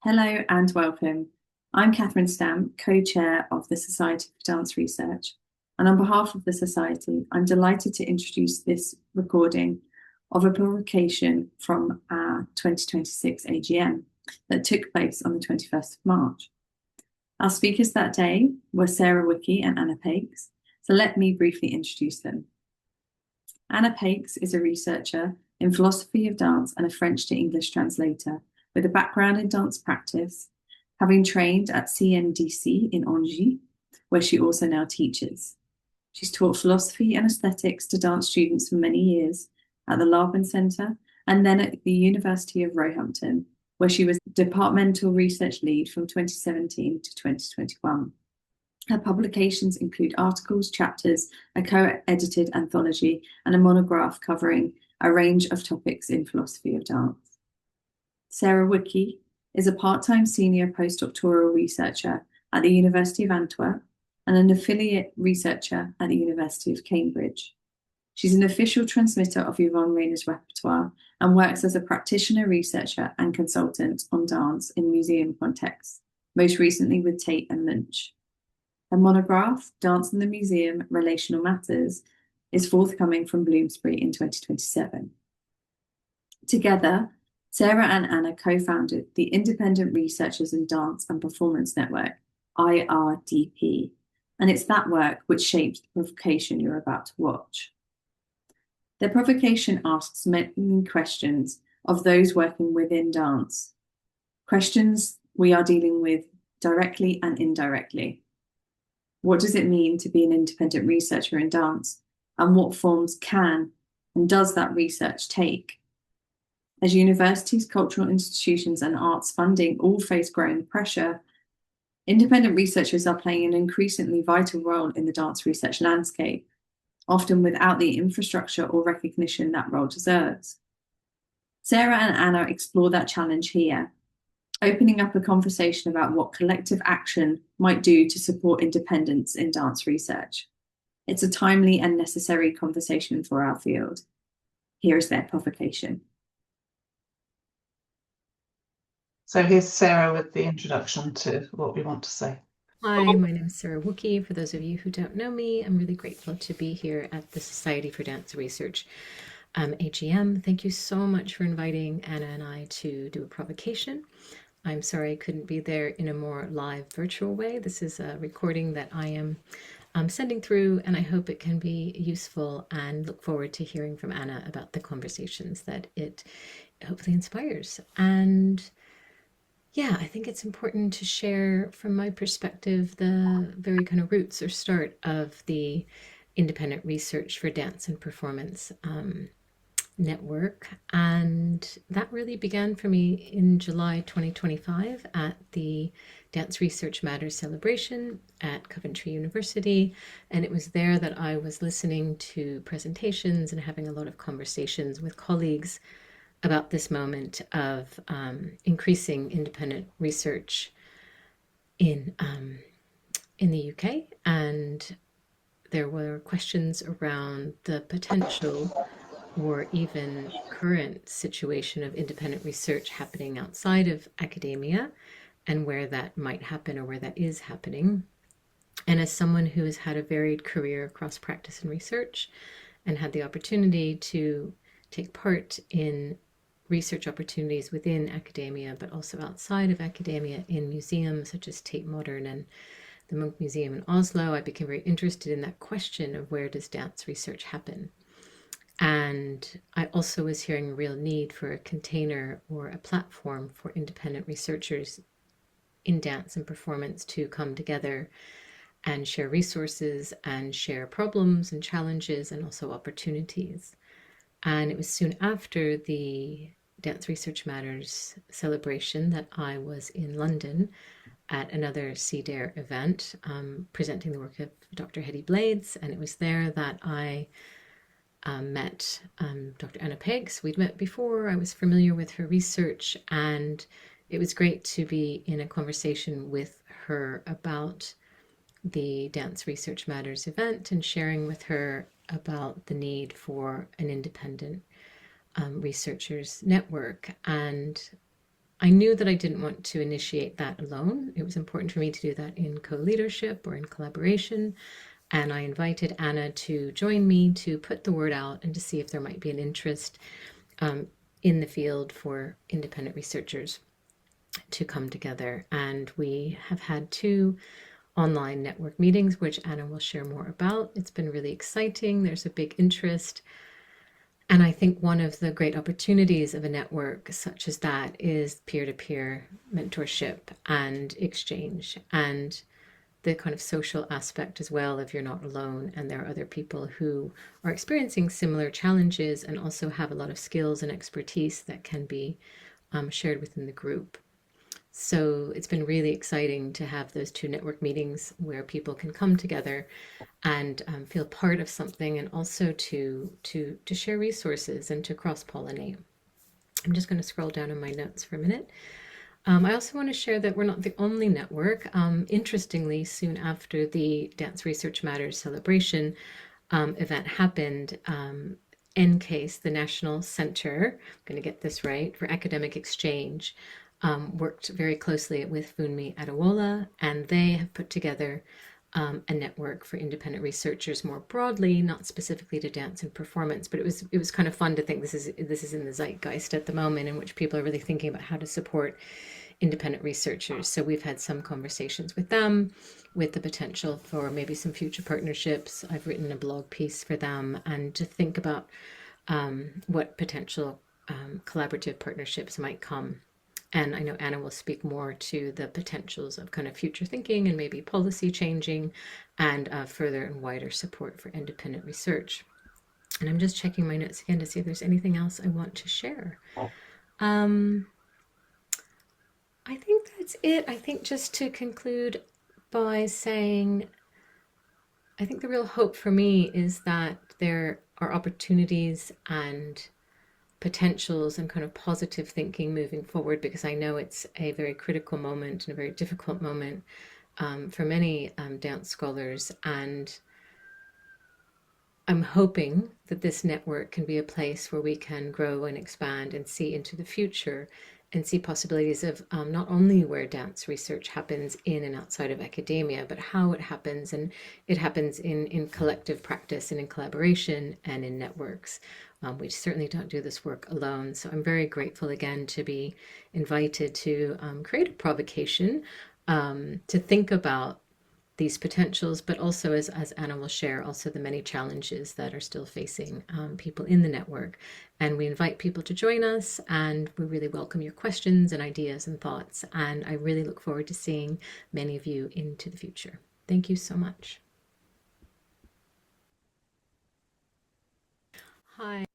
Hello and welcome. I'm Catherine Stamp, co-chair of the Society for Dance Research, and on behalf of the Society, I'm delighted to introduce this recording of a provocation from our 2026 AGM that took place on the 21st of March. Our speakers that day were Sara Wookey and Anna Pakes, so let me briefly introduce them. Anna Pakes is a researcher in philosophy of dance and a French to English translator with a background in dance practice, having trained at CNDC in Angers, where she also now teaches. She's taught philosophy and aesthetics to dance students for many years at the Laban Centre and then at the University of Roehampton, where she was departmental research lead from 2017 to 2021. Her publications include articles, chapters, a co-edited anthology, and a monograph covering a range of topics in philosophy of dance. Sara Wookey is a part-time senior postdoctoral researcher at the University of Antwerp and an affiliate researcher at the University of Cambridge. She's an official transmitter of Yvonne Rainer's repertoire and works as a practitioner researcher and consultant on dance in museum contexts, most recently with Tate and Munch. Her monograph, Dance in the Museum, Relational Matters, is forthcoming from Bloomsbury in 2027. Together, Sara and Anna co-founded the Independent Researchers in Dance and Performance Network, IRDP, and it's that work which shaped the provocation you're about to watch. The provocation asks many questions of those working within dance, questions we are dealing with directly and indirectly. What does it mean to be an independent researcher in dance, and what forms can and does that research take? As universities, cultural institutions, and arts funding all face growing pressure, independent researchers are playing an increasingly vital role in the dance research landscape, often without the infrastructure or recognition that role deserves. Sara and Anna explore that challenge here, opening up a conversation about what collective action might do to support independence in dance research. It's a timely and necessary conversation for our field. Here is their provocation. So here's Sara with the introduction to what we want to say. Hi, my name is Sara Wookey. For those of you who don't know me, I'm really grateful to be here at the Society for Dance Research AGM. Thank you so much for inviting Anna and I to do a provocation. I'm sorry I couldn't be there in a more live virtual way. This is a recording that I am sending through, and I hope it can be useful, and look forward to hearing from Anna about the conversations that it hopefully inspires. And yeah, I think it's important to share from my perspective the very kind of roots or start of the independent research for dance and performance network. And that really began for me in July 2025 at the Dance Research Matters celebration at Coventry University. And it was there that I was listening to presentations and having a lot of conversations with colleagues about this moment of increasing independent research in the UK. And there were questions around the potential or even current situation of independent research happening outside of academia and where that might happen or where that is happening. And as someone who has had a varied career across practice and research and had the opportunity to take part in research opportunities within academia, but also outside of academia in museums such as Tate Modern and the Munch Museum in Oslo, I became very interested in that question of where does dance research happen? And I also was hearing a real need for a container or a platform for independent researchers in dance and performance to come together and share resources and share problems and challenges and also opportunities. And it was soon after the Dance Research Matters celebration that I was in London at another CDARE event presenting the work of Dr. Hetty Blades, and it was there that I met Dr. Anna Pakes. We'd met before, I was familiar with her research, and it was great to be in a conversation with her about the Dance Research Matters event and sharing with her about the need for an independent researchers network. And I knew that I didn't want to initiate that alone. It was important for me to do that in co-leadership or in collaboration. And I invited Anna to join me to put the word out and to see if there might be an interest in the field for independent researchers to come together. And we have had 2 online network meetings, which Anna will share more about. It's been really exciting. There's a big interest. And I think one of the great opportunities of a network such as that is peer-to-peer mentorship and exchange, and the kind of social aspect as well, if you're not alone and there are other people who are experiencing similar challenges and also have a lot of skills and expertise that can be shared within the group. So it's been really exciting to have those 2 network meetings where people can come together and feel part of something, and also to share resources and to cross-pollinate. I'm just going to scroll down in my notes for a minute. I also want to share that we're not the only network. Interestingly, soon after the Dance Research Matters celebration event happened, NCASE, the National Centre, I'm going to get this right, for Academic Exchange, worked very closely with Funmi Adewola, and they have put together a network for independent researchers more broadly, not specifically to dance and performance, but it was kind of fun to think this is in the zeitgeist at the moment, in which people are really thinking about how to support independent researchers. So we've had some conversations with them, with the potential for maybe some future partnerships. I've written a blog piece for them, and to think about what potential collaborative partnerships might come. And I know Anna will speak more to the potentials of kind of future thinking and maybe policy changing, and further and wider support for independent research. And I'm just checking my notes again to see if there's anything else I want to share. I think that's it. I think just to conclude by saying, I think the real hope for me is that there are opportunities and potentials and kind of positive thinking moving forward, because I know it's a very critical moment and a very difficult moment for many dance scholars. And I'm hoping that this network can be a place where we can grow and expand and see into the future and see possibilities of not only where dance research happens in and outside of academia, but how it happens. And it happens in collective practice and in collaboration and in networks. We certainly don't do this work alone. So I'm very grateful again to be invited to create a provocation, to think about these potentials, but also, as Anna will share, also the many challenges that are still facing people in the network. And we invite people to join us, and we really welcome your questions and ideas and thoughts. And I really look forward to seeing many of you into the future. Thank you so much. Hi.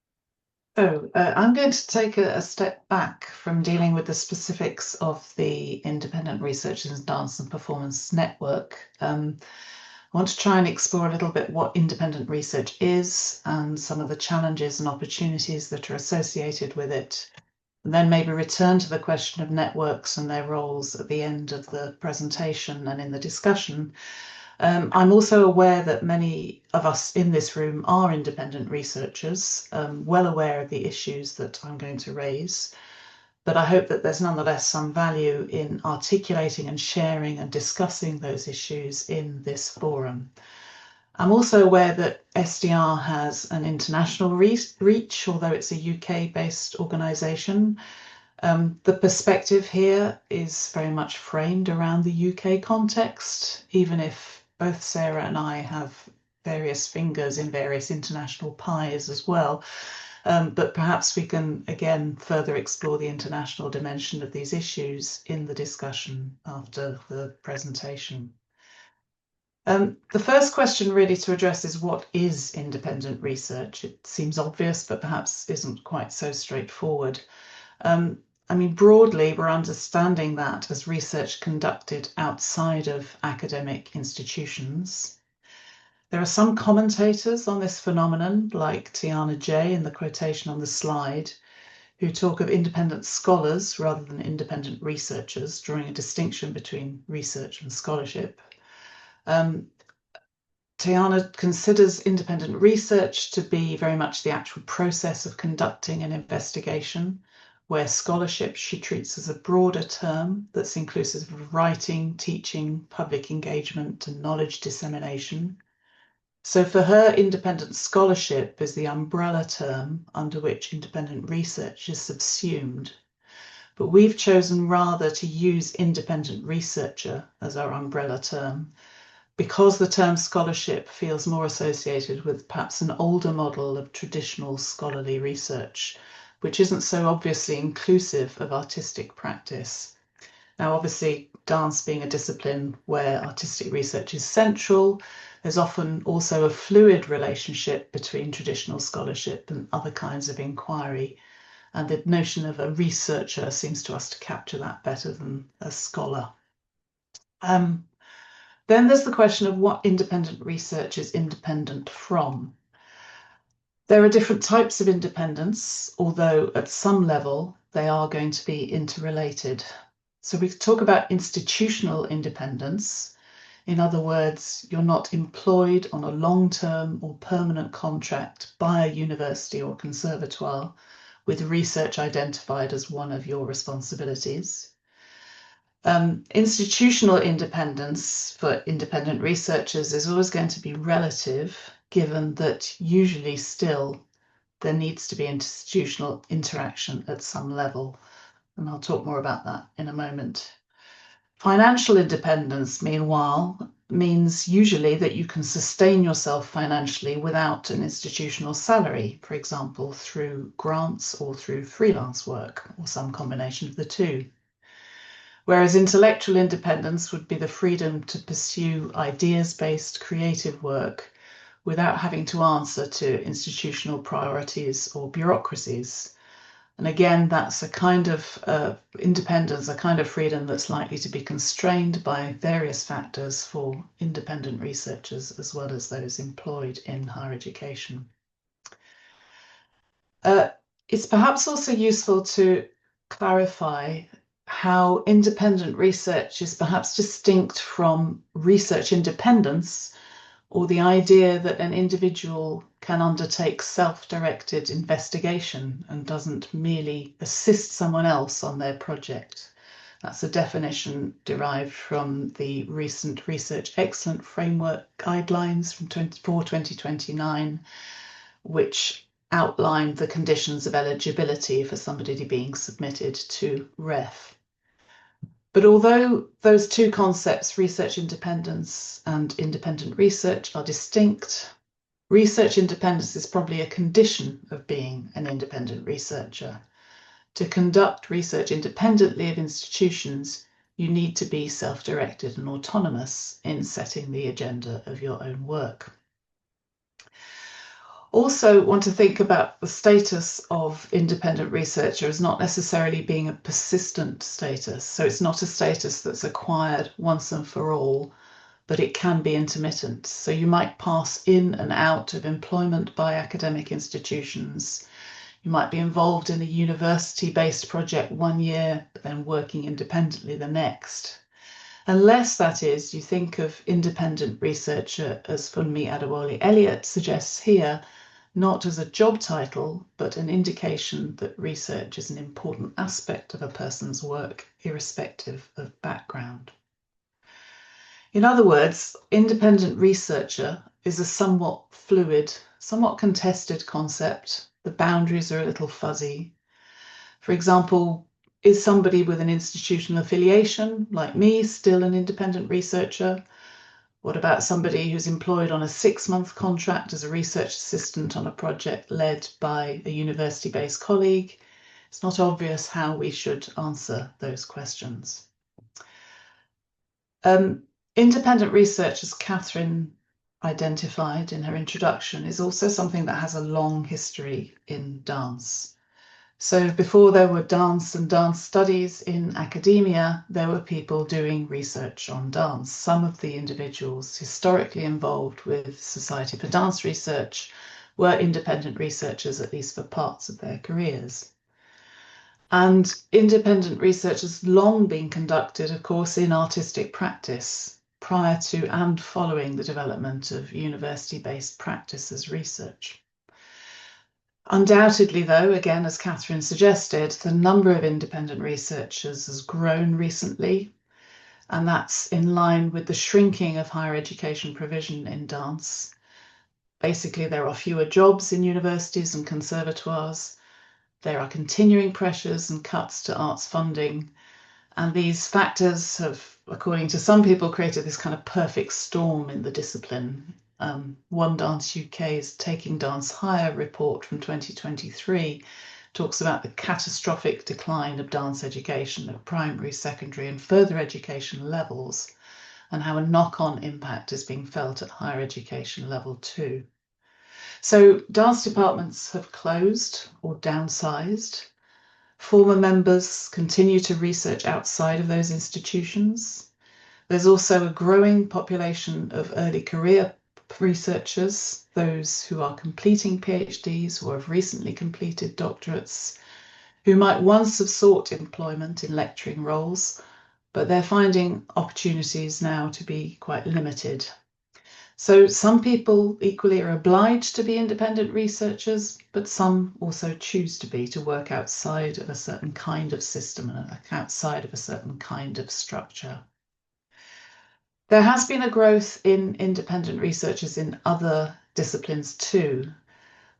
So I'm going to take a step back from dealing with the specifics of the Independent Researchers in Dance and Performance Network. I want to try and explore a little bit what independent research is and some of the challenges and opportunities that are associated with it, and then maybe return to the question of networks and their roles at the end of the presentation and in the discussion. I'm also aware that many of us in this room are independent researchers, well aware of the issues that I'm going to raise, but I hope that there's nonetheless some value in articulating and sharing and discussing those issues in this forum. I'm also aware that SDR has an international reach, although it's a UK-based organisation. The perspective here is very much framed around the UK context, even if both Sarah and I have various fingers in various international pies as well. But perhaps we can again further explore the international dimension of these issues in the discussion after the presentation. The first question really to address is, what is independent research? It seems obvious, but perhaps isn't quite so straightforward. I mean, broadly, we're understanding that as research conducted outside of academic institutions. There are some commentators on this phenomenon, like Tiana J in the quotation on the slide, who talk of independent scholars rather than independent researchers, drawing a distinction between research and scholarship. Tiana considers independent research to be very much the actual process of conducting an investigation, where scholarship she treats as a broader term that's inclusive of writing, teaching, public engagement, and knowledge dissemination. So for her, independent scholarship is the umbrella term under which independent research is subsumed. But we've chosen rather to use independent researcher as our umbrella term, because the term scholarship feels more associated with perhaps an older model of traditional scholarly research, which isn't so obviously inclusive of artistic practice. Now, obviously, dance being a discipline where artistic research is central, there's often also a fluid relationship between traditional scholarship and other kinds of inquiry. And the notion of a researcher seems to us to capture that better than a scholar. Then there's the question of what independent research is independent from. There are different types of independence, although at some level they are going to be interrelated. So we talk about institutional independence. In other words, you're not employed on a long-term or permanent contract by a university or conservatoire with research identified as one of your responsibilities. Institutional independence for independent researchers is always going to be relative, given that usually still there needs to be institutional interaction at some level. And I'll talk more about that in a moment. Financial independence, meanwhile, means usually that you can sustain yourself financially without an institutional salary, for example, through grants or through freelance work, or some combination of the two. Whereas intellectual independence would be the freedom to pursue ideas-based creative work without having to answer to institutional priorities or bureaucracies. And again, that's a kind of independence, a kind of freedom that's likely to be constrained by various factors for independent researchers as well as those employed in higher education. It's perhaps also useful to clarify how independent research is perhaps distinct from research independence, or the idea that an individual can undertake self-directed investigation and doesn't merely assist someone else on their project. That's a definition derived from the recent Research Excellence Framework Guidelines from 2029, which outlined the conditions of eligibility for somebody being submitted to REF. But although those two concepts, research independence and independent research, are distinct, research independence is probably a condition of being an independent researcher. To conduct research independently of institutions, you need to be self-directed and autonomous in setting the agenda of your own work. Also want to think about the status of independent researcher as not necessarily being a persistent status. So it's not a status that's acquired once and for all, but it can be intermittent. So you might pass in and out of employment by academic institutions. You might be involved in a university-based project one year, but then working independently the next. Unless, that is, you think of independent researcher, as Funmi Adewale Elliott suggests here, not as a job title, but an indication that research is an important aspect of a person's work, irrespective of background. In other words, independent researcher is a somewhat fluid, somewhat contested concept. The boundaries are a little fuzzy. For example, is somebody with an institutional affiliation, like me, still an independent researcher? What about somebody who's employed on a 6-month contract as a research assistant on a project led by a university-based colleague? It's not obvious how we should answer those questions. Independent research, as Catherine identified in her introduction, is also something that has a long history in dance. So before there were dance and dance studies in academia, there were people doing research on dance. Some of the individuals historically involved with Society for Dance Research were independent researchers, at least for parts of their careers. And independent research has long been conducted, of course, in artistic practice, prior to and following the development of university-based practice as research. Undoubtedly, though, again, as Catherine suggested, the number of independent researchers has grown recently, and that's in line with the shrinking of higher education provision in dance. Basically, there are fewer jobs in universities and conservatoires. There are continuing pressures and cuts to arts funding. And these factors have, according to some people, created this kind of perfect storm in the discipline. One Dance UK's Taking Dance Higher report from 2023 talks about the catastrophic decline of dance education at primary, secondary, and further education levels, and how a knock-on impact is being felt at higher education level too. So dance departments have closed or downsized. Former members continue to research outside of those institutions. There's also a growing population of early career researchers, those who are completing PhDs or have recently completed doctorates, who might once have sought employment in lecturing roles, but they're finding opportunities now to be quite limited. So some people equally are obliged to be independent researchers, but some also choose to work outside of a certain kind of system and outside of a certain kind of structure. There has been a growth in independent researchers in other disciplines too,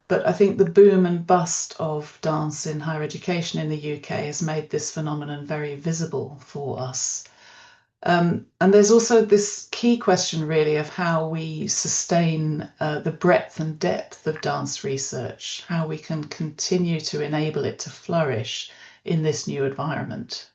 but I think the boom and bust of dance in higher education in the UK has made this phenomenon very visible for us. And there's also this key question really of how we sustain the breadth and depth of dance research, how we can continue to enable it to flourish in this new environment.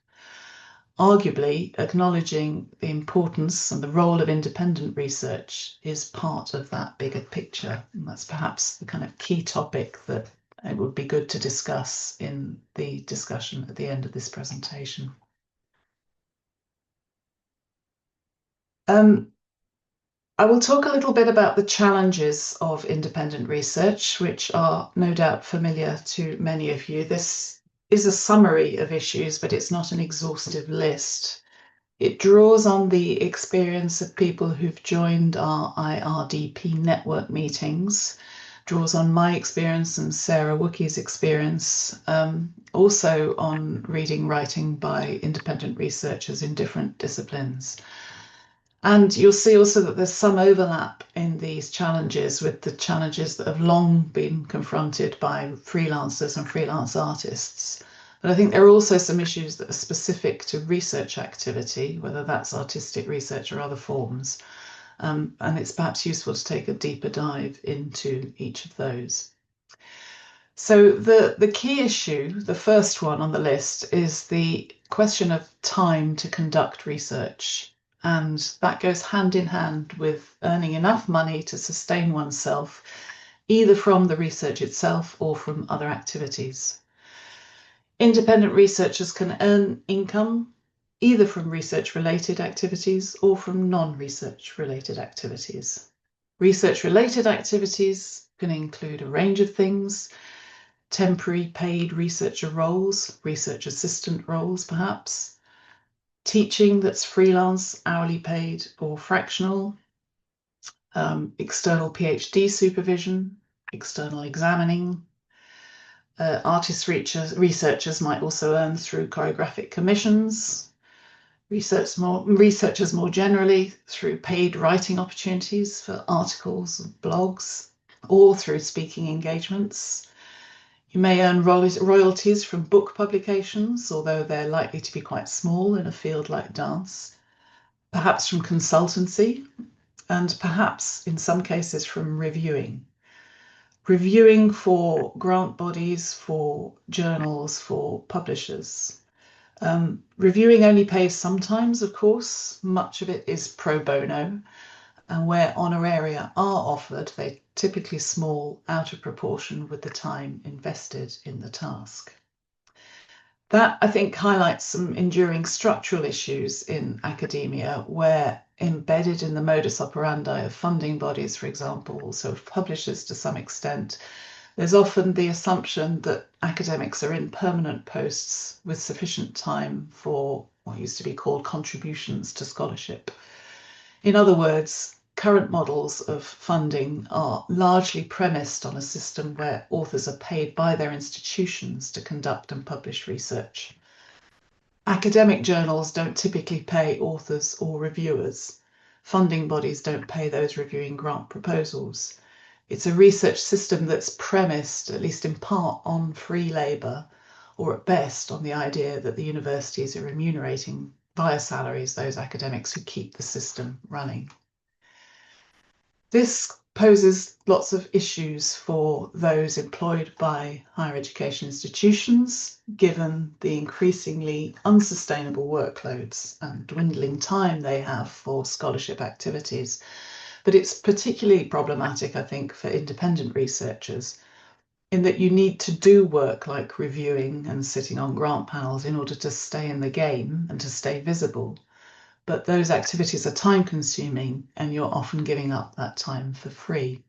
Arguably, acknowledging the importance and the role of independent research is part of that bigger picture. And that's perhaps the kind of key topic that it would be good to discuss in the discussion at the end of this presentation. I will talk a little bit about the challenges of independent research, which are no doubt familiar to many of you. This is a summary of issues, but it's not an exhaustive list. It draws on the experience of people who've joined our IRDP network meetings, draws on my experience and Sara Wookey's experience, also on reading, writing by independent researchers in different disciplines. And you'll see also that there's some overlap in these challenges with the challenges that have long been confronted by freelancers and freelance artists. But I think there are also some issues that are specific to research activity, whether that's artistic research or other forms. And it's perhaps useful to take a deeper dive into each of those. So the key issue, the first one on the list, is the question of time to conduct research. And that goes hand in hand with earning enough money to sustain oneself, either from the research itself or from other activities. Independent researchers can earn income either from research-related activities or from non-research-related activities. Research-related activities can include a range of things: temporary paid researcher roles, research assistant roles perhaps, teaching that's freelance, hourly paid or fractional, external PhD supervision, external examining. Artist researchers might also earn through choreographic commissions, researchers more generally through paid writing opportunities for articles and blogs, or through speaking engagements. You may earn royalties from book publications, although they're likely to be quite small in a field like dance, perhaps from consultancy, and perhaps in some cases from reviewing. Reviewing for grant bodies, for journals, for publishers. Reviewing only pays sometimes, of course. Much of it is pro bono, and where honoraria are offered, they're typically small, out of proportion with the time invested in the task. That, I think, highlights some enduring structural issues in academia, where embedded in the modus operandi of funding bodies, for example, also of publishers to some extent, there's often the assumption that academics are in permanent posts with sufficient time for what used to be called contributions to scholarship. In other words, current models of funding are largely premised on a system where authors are paid by their institutions to conduct and publish research. Academic journals don't typically pay authors or reviewers. Funding bodies don't pay those reviewing grant proposals. It's a research system that's premised, at least in part, on free labour, or at best on the idea that the universities are remunerating via salaries those academics who keep the system running. This poses lots of issues for those employed by higher education institutions, given the increasingly unsustainable workloads and dwindling time they have for scholarship activities. But it's particularly problematic, I think, for independent researchers, in that you need to do work like reviewing and sitting on grant panels in order to stay in the game and to stay visible. But those activities are time consuming and you're often giving up that time for free.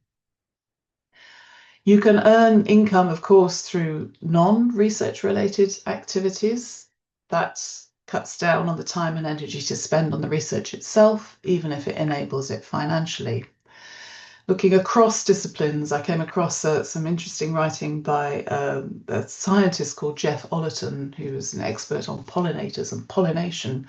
You can earn income, of course, through non-research related activities. That cuts down on the time and energy to spend on the research itself, even if it enables it financially. Looking across disciplines, I came across some interesting writing by a scientist called Jeff Ollerton, who was an expert on pollinators and pollination,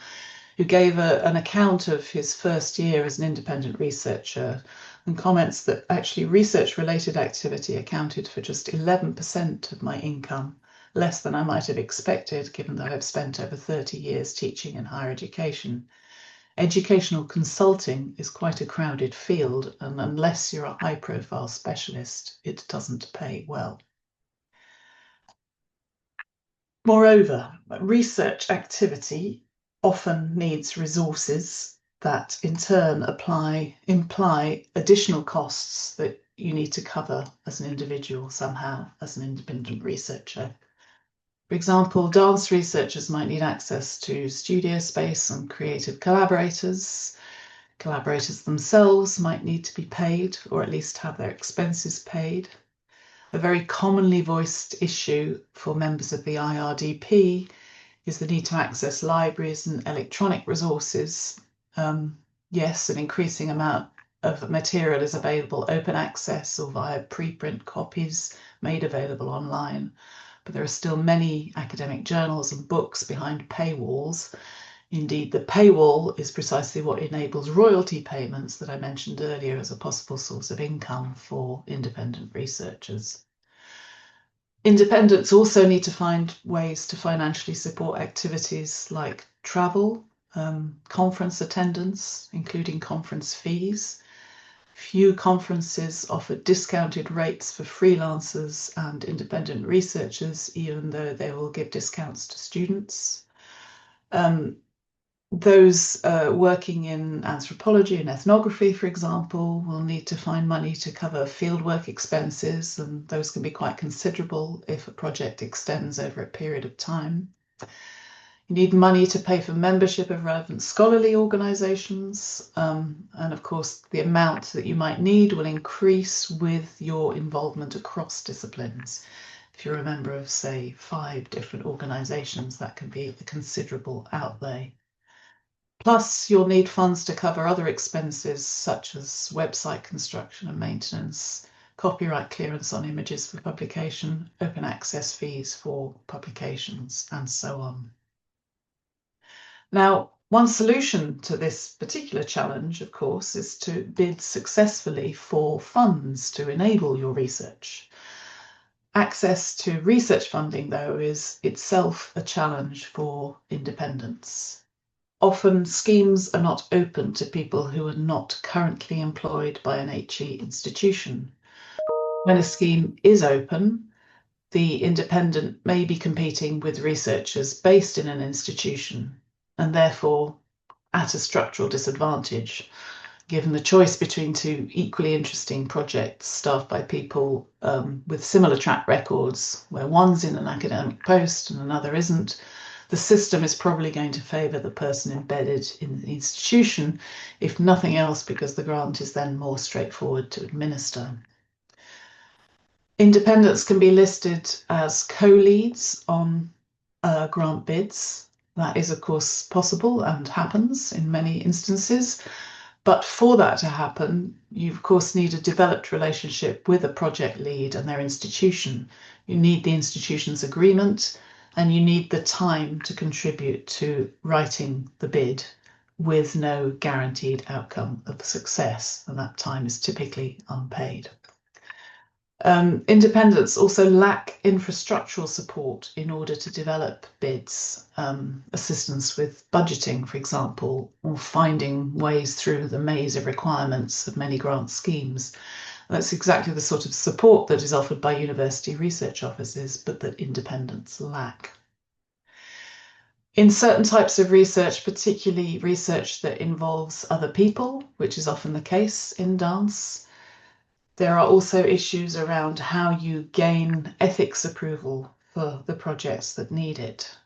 who gave an account of his first year as an independent researcher and comments that actually research-related activity accounted for just 11% of my income, less than I might have expected, given that I've spent over 30 years teaching in higher education. Educational consulting is quite a crowded field, and unless you're a high-profile specialist, it doesn't pay well. Moreover, research activity often needs resources that in turn imply additional costs that you need to cover as an individual somehow, as an independent researcher. For example, dance researchers might need access to studio space and creative collaborators. Collaborators themselves might need to be paid, or at least have their expenses paid. A very commonly voiced issue for members of the IRDP is the need to access libraries and electronic resources. Yes, an increasing amount of material is available open access or via preprint copies made available online, but there are still many academic journals and books behind paywalls. Indeed, the paywall is precisely what enables royalty payments that I mentioned earlier as a possible source of income for independent researchers. Independents also need to find ways to financially support activities like travel, conference attendance, including conference fees. Few conferences offer discounted rates for freelancers and independent researchers, even though they will give discounts to students. Those working in anthropology and ethnography, for example, will need to find money to cover fieldwork expenses, and those can be quite considerable if a project extends over a period of time. You need money to pay for membership of relevant scholarly organisations, and of course the amount that you might need will increase with your involvement across disciplines. If you're a member of, say, 5 different organisations, that can be a considerable outlay. Plus, you'll need funds to cover other expenses such as website construction and maintenance, copyright clearance on images for publication, open access fees for publications, and so on. Now, one solution to this particular challenge, of course, is to bid successfully for funds to enable your research. Access to research funding, though, is itself a challenge for independents. Often schemes are not open to people who are not currently employed by an HE institution. When a scheme is open, the independent may be competing with researchers based in an institution and therefore at a structural disadvantage, given the choice between 2 equally interesting projects staffed by people with similar track records, where one's in an academic post and another isn't. The system is probably going to favour the person embedded in the institution, if nothing else, because the grant is then more straightforward to administer. Independents can be listed as co-leads on grant bids. That is, of course, possible and happens in many instances, But for that to happen, you of course need a developed relationship with a project lead and their institution. You need the institution's agreement, and you need the time to contribute to writing the bid with no guaranteed outcome of success, and that time is typically unpaid. Independents also lack infrastructural support in order to develop bids, assistance with budgeting, for example, or finding ways through the maze of requirements of many grant schemes. That's exactly the sort of support that is offered by university research offices, but that independents lack. In certain types of research, particularly research that involves other people, which is often the case in dance, there are also issues around how you gain ethics approval for the projects that need it.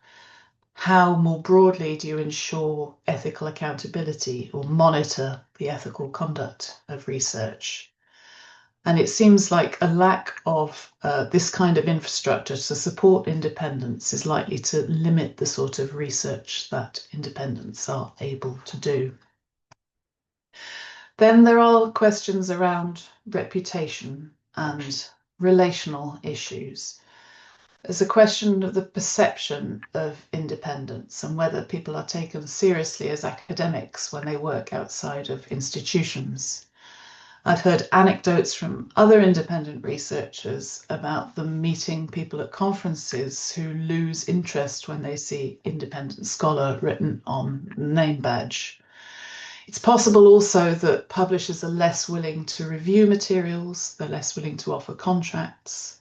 How more broadly do you ensure ethical accountability or monitor the ethical conduct of research? And it seems like a lack of this kind of infrastructure to support independence is likely to limit the sort of research that independents are able to do. Then there are questions around reputation and relational issues. There's a question of the perception of independence and whether people are taken seriously as academics when they work outside of institutions. I've heard anecdotes from other independent researchers about them meeting people at conferences who lose interest when they see independent scholar written on name badge. It's possible also that publishers are less willing to review materials, they're less willing to offer contracts.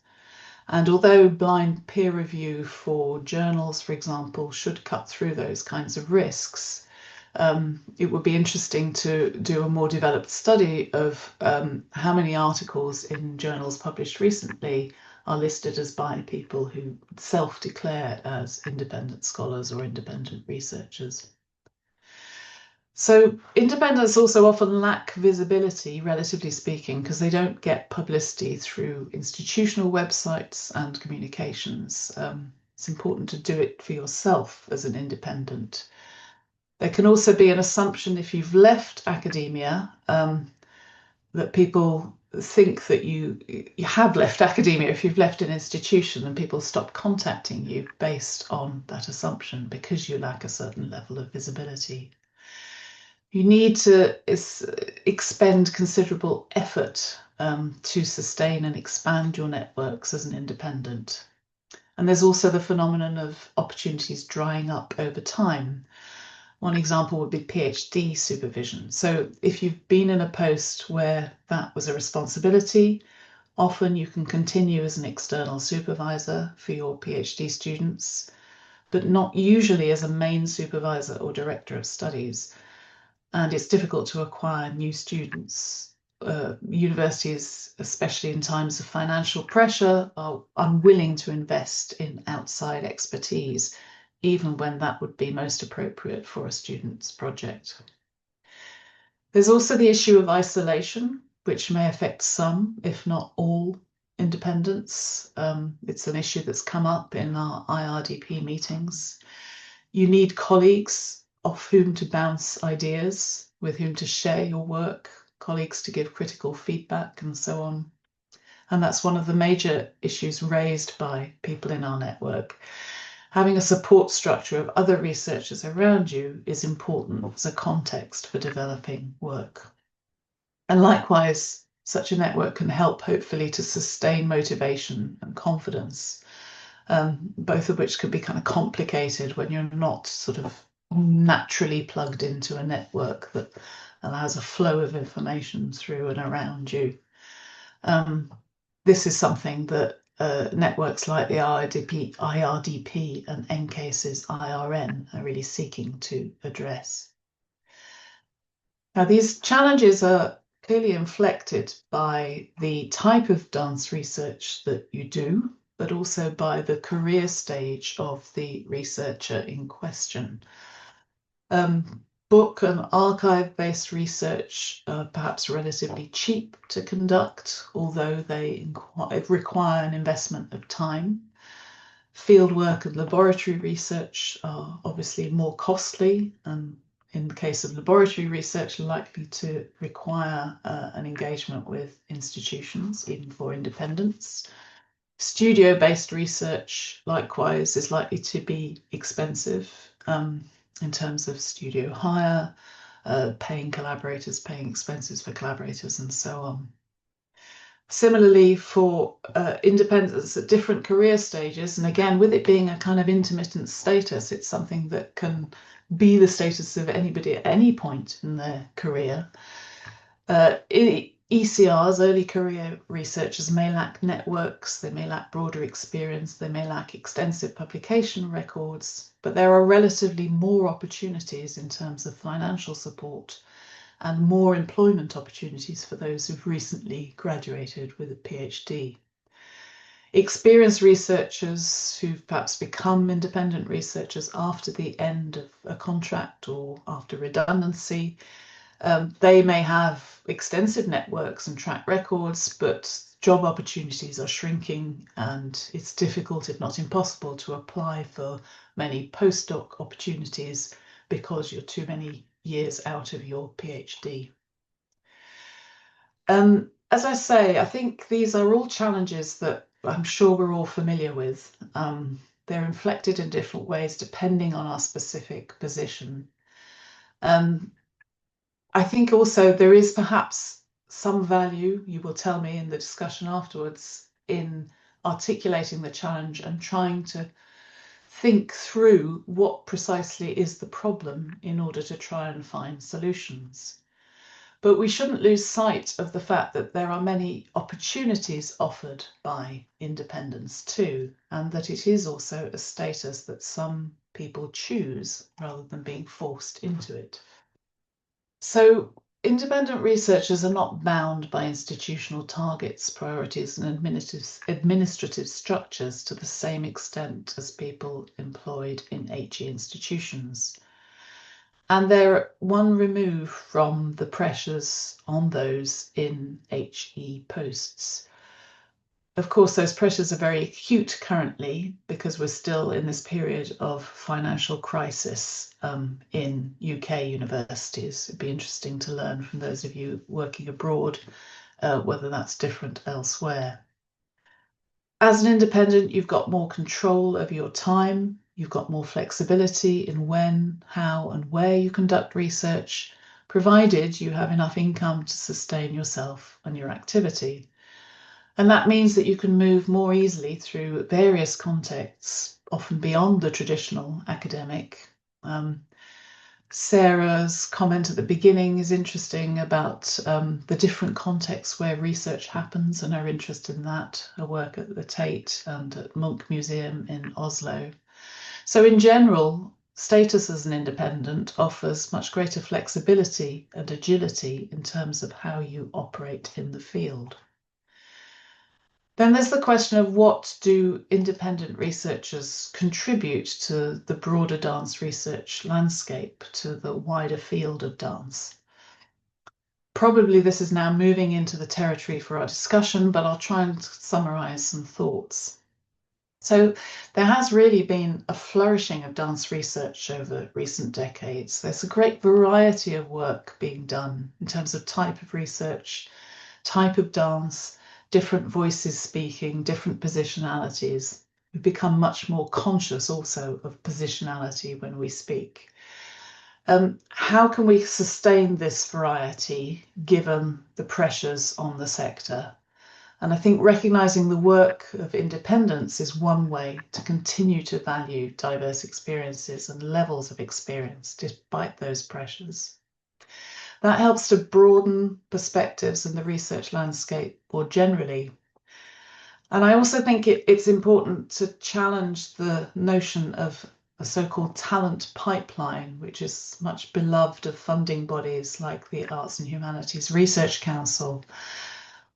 And although blind peer review for journals, for example, should cut through those kinds of risks, it would be interesting to do a more developed study of how many articles in journals published recently are listed as by people who self-declare as independent scholars or independent researchers. So independents also often lack visibility, relatively speaking, because they don't get publicity through institutional websites and communications. It's important to do it for yourself as an independent. There can also be an assumption if you've left academia that people think that you have left academia if you've left an institution, and people stop contacting you based on that assumption because you lack a certain level of visibility. You need to expend considerable effort to sustain and expand your networks as an independent. And there's also the phenomenon of opportunities drying up over time. One example would be PhD supervision. So if you've been in a post where that was a responsibility, often you can continue as an external supervisor for your PhD students, but not usually as a main supervisor or director of studies. And it's difficult to acquire new students. Universities, especially in times of financial pressure, are unwilling to invest in outside expertise, even when that would be most appropriate for a student's project. There's also the issue of isolation, which may affect some, if not all, independents. It's an issue that's come up in our IRDP meetings. You need colleagues off whom to bounce ideas, with whom to share your work, colleagues to give critical feedback, and so on. And that's one of the major issues raised by people in our network. Having a support structure of other researchers around you is important as a context for developing work. And likewise, such a network can help, hopefully, to sustain motivation and confidence, both of which can be kind of complicated when you're not sort of naturally plugged into a network that allows a flow of information through and around you. This is something that networks like the IRDP and NCASE's IRN are really seeking to address. Now, these challenges are clearly inflected by the type of dance research that you do, but also by the career stage of the researcher in question. Book and archive-based research are perhaps relatively cheap to conduct, although they require an investment of time. Fieldwork and laboratory research are obviously more costly and in the case of laboratory research, likely to require an engagement with institutions, even for independents. Studio-based research, likewise, is likely to be expensive in terms of studio hire, paying collaborators, paying expenses for collaborators, and so on. Similarly, for independents at different career stages, and again, with it being a kind of intermittent status, it's something that can be the status of anybody at any point in their career. ECRs, early career researchers, may lack networks, they may lack broader experience, they may lack extensive publication records, but there are relatively more opportunities in terms of financial support and more employment opportunities for those who've recently graduated with a PhD. Experienced researchers who've perhaps become independent researchers after the end of a contract or after redundancy, they may have extensive networks and track records, but job opportunities are shrinking and it's difficult, if not impossible, to apply for many postdoc opportunities because you're too many years out of your PhD. As I say, I think these are all challenges that I'm sure we're all familiar with. They're inflected in different ways depending on our specific position. I think also there is perhaps some value, you will tell me in the discussion afterwards, in articulating the challenge and trying to think through what precisely is the problem in order to try and find solutions. But we shouldn't lose sight of the fact that there are many opportunities offered by independence too, and that it is also a status that some people choose rather than being forced into it. So independent researchers are not bound by institutional targets, priorities, and administrative structures to the same extent as people employed in HE institutions. And they're one remove from the pressures on those in HE posts. Of course, those pressures are very acute currently because we're still in this period of financial crisis in UK universities. It'd be interesting to learn from those of you working abroad whether that's different elsewhere. As an independent, you've got more control over your time, you've got more flexibility in when, how, and where you conduct research, provided you have enough income to sustain yourself and your activity. And that means that you can move more easily through various contexts, often beyond the traditional academic. Sarah's comment at the beginning is interesting about the different contexts where research happens and her interest in that, her work at the Tate and at Munch Museum in Oslo. So in general, status as an independent offers much greater flexibility and agility in terms of how you operate in the field. Then there's the question of what do independent researchers contribute to the broader dance research landscape, to the wider field of dance. Probably this is now moving into the territory for our discussion, but I'll try and summarize some thoughts. So there has really been a flourishing of dance research over recent decades. There's a great variety of work being done in terms of type of research, type of dance, different voices speaking, different positionalities. We've become much more conscious also of positionality when we speak. How can we sustain this variety given the pressures on the sector? And I think recognizing the work of independence is one way to continue to value diverse experiences and levels of experience despite those pressures. That helps to broaden perspectives in the research landscape more generally. And I also think it's important to challenge the notion of a so-called talent pipeline, which is much beloved of funding bodies like the Arts and Humanities Research Council.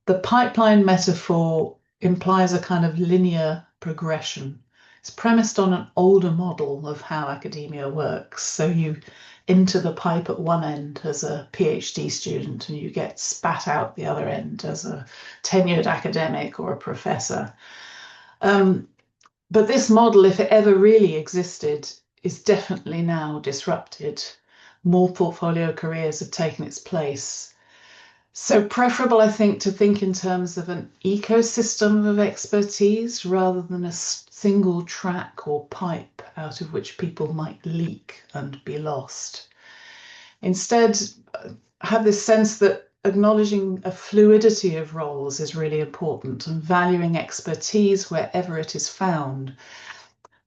The pipeline metaphor implies a kind of linear progression. It's premised on an older model of how academia works. So you enter the pipe at one end as a PhD student and you get spat out the other end as a tenured academic or a professor. But this model, if it ever really existed, is definitely now disrupted more portfolio careers have taken its place. So preferable, I think, to think in terms of an ecosystem of expertise rather than a single track or pipe out of which people might leak and be lost. Instead, have this sense that acknowledging a fluidity of roles is really important and valuing expertise wherever it is found.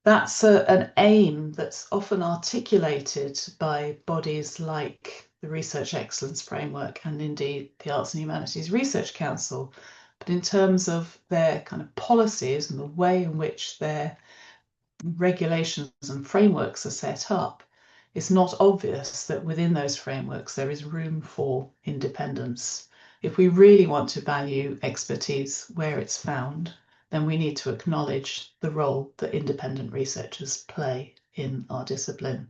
That's an aim that's often articulated by bodies like the Research Excellence Framework and indeed the Arts and Humanities Research Council. But in terms of their kind of policies and the way in which their regulations and frameworks are set up, it's not obvious that within those frameworks there is room for independence. If we really want to value expertise where it's found, then we need to acknowledge the role that independent researchers play in our discipline.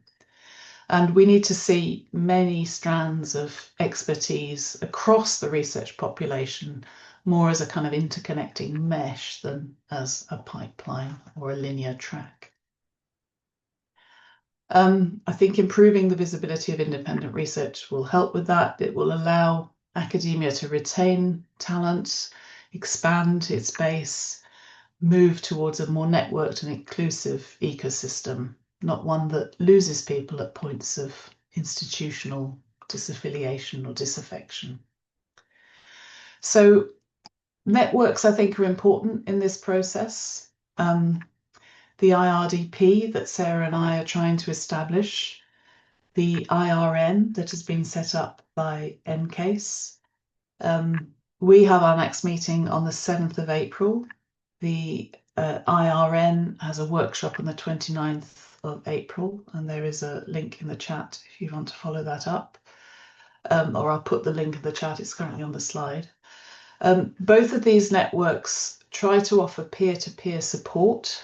And we need to see many strands of expertise across the research population more as a kind of interconnecting mesh than as a pipeline or a linear track. I think improving the visibility of independent research will help with that. It will allow academia to retain talent, expand its base, move towards a more networked and inclusive ecosystem, not one that loses people at points of institutional disaffiliation or disaffection. So networks, I think, are important in this process. The IRDP that Sarah and I are trying to establish, the IRN that has been set up by NCASE. We have our next meeting on the 7th of April. The IRN has a workshop on the 29th of April, and there is a link in the chat if you want to follow that up. Or I'll put the link in the chat, it's currently on the slide. Both of these networks try to offer peer-to-peer support,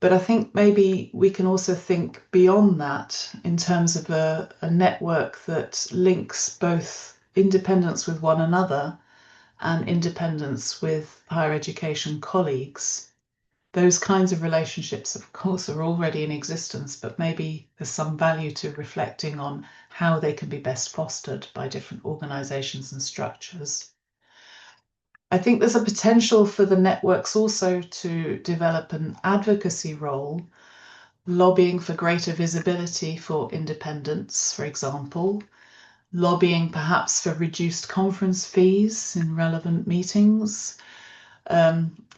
but I think maybe we can also think beyond that in terms of a network that links both independence with one another and independence with higher education colleagues. Those kinds of relationships, of course, are already in existence, but maybe there's some value to reflecting on how they can be best fostered by different organisations and structures. I think there's a potential for the networks also to develop an advocacy role, lobbying for greater visibility for independence, for example, lobbying perhaps for reduced conference fees in relevant meetings,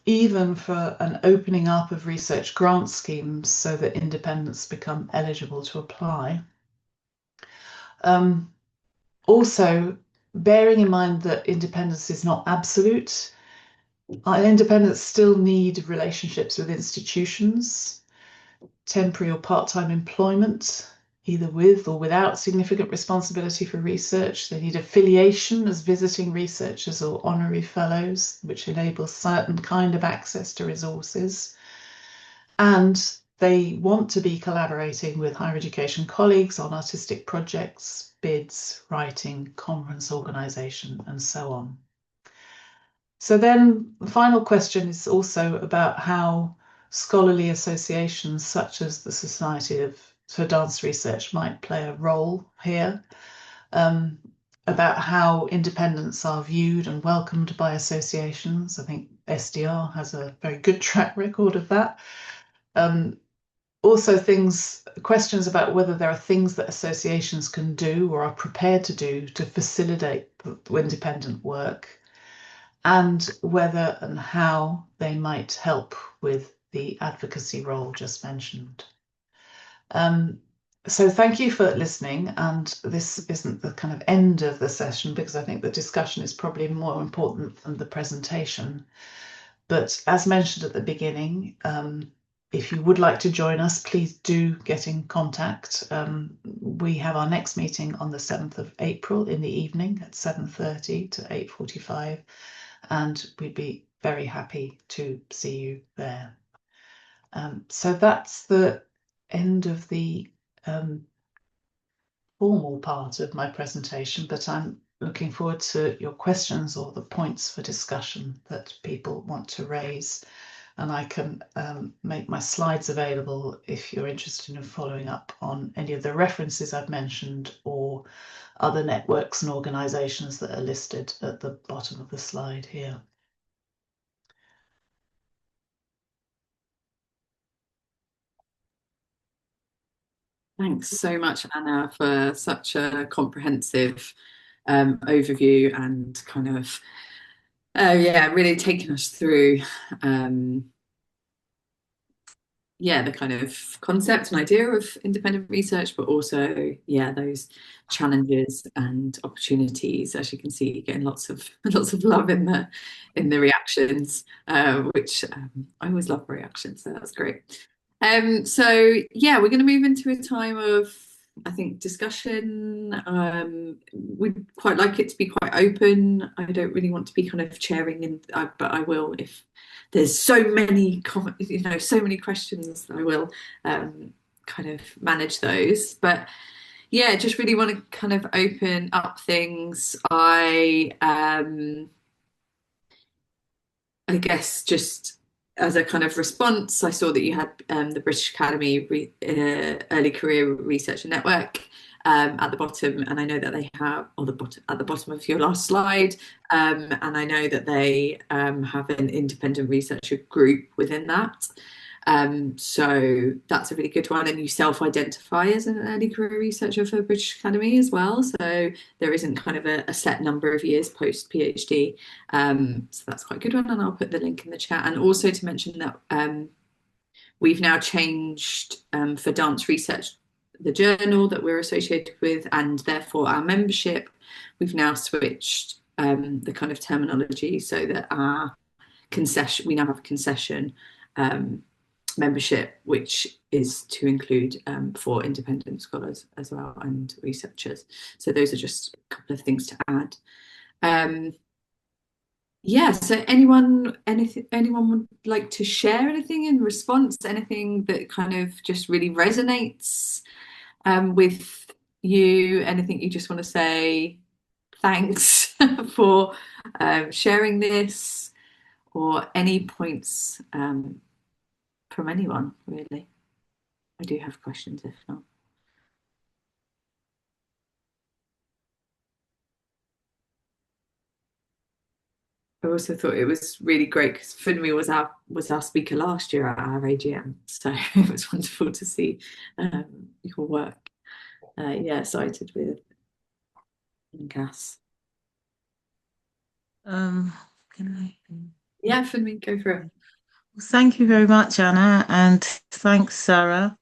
even for an opening up of research grant schemes so that independents become eligible to apply. Also, bearing in mind that independence is not absolute, independents still need relationships with institutions, temporary or part-time employment, either with or without significant responsibility for research. They need affiliation as visiting researchers or honorary fellows, which enables certain kind of access to resources. And they want to be collaborating with higher education colleagues on artistic projects, bids, writing, conference organisation, and so on. So then the final question is also about how scholarly associations such as the Society for Dance Research might play a role here, about how independents are viewed and welcomed by associations. I think SDR has a very good track record of that. Also questions about whether there are things that associations can do or are prepared to do to facilitate independent work, and whether and how they might help with the advocacy role just mentioned. So thank you for listening, and this isn't the kind of end of the session because I think the discussion is probably more important than the presentation. But as mentioned at the beginning, if you would like to join us, please do get in contact. We have our next meeting on the 7th of April in the evening at 7:30 to 8:45, and we'd be very happy to see you there. So that's the end of the formal part of my presentation, but I'm looking forward to your questions or the points for discussion that people want to raise. and I can make my slides available if you're interested in following up on any of the references I've mentioned or other networks and organisations that are listed at the bottom of the slide here. Thanks so much, Anna, for such a comprehensive overview and kind of, yeah, really taking us through yeah, the kind of concept and idea of independent research, but also, yeah, those challenges and opportunities. As you can see, getting lots of love in the reactions, which I always love reactions, so that's great. So yeah, we're going to move into a time of, I think, discussion. We'd quite like it to be quite open. I don't really want to be kind of chairing, but I will if there's so many so many questions. I will kind of manage those. But yeah, just really want to kind of open up things. I guess just as a kind of response, I saw that you had the British Academy Early Career Researcher Network at the bottom, and I know that they have, or at the bottom of your last slide, and I know that they have an independent researcher group within that. So that's a really good one, and you self-identify as an early career researcher for British Academy as well, so there isn't kind of a set number of years post PhD, so that's quite a good one, and I'll put the link in the chat. And also to mention that we've now changed for dance research, the journal that we're associated with, and therefore our membership, we've now switched the kind of terminology so that our concession, we now have a concession membership, which is to include for independent scholars as well and researchers. So those are just a couple of things to add. Yeah, so anyone would like to share anything in response, anything that kind of just really resonates with you, anything you just want to say thanks for sharing this, or any points from anyone, really. I do have questions if not. I also thought it was really great because Funmi was our speaker last year at our AGM, so it was wonderful to see your work. Yeah, cited with Cass. Can I? Yeah, Funmi, go for it. Thank you very much, Anna, and thanks, Sarah,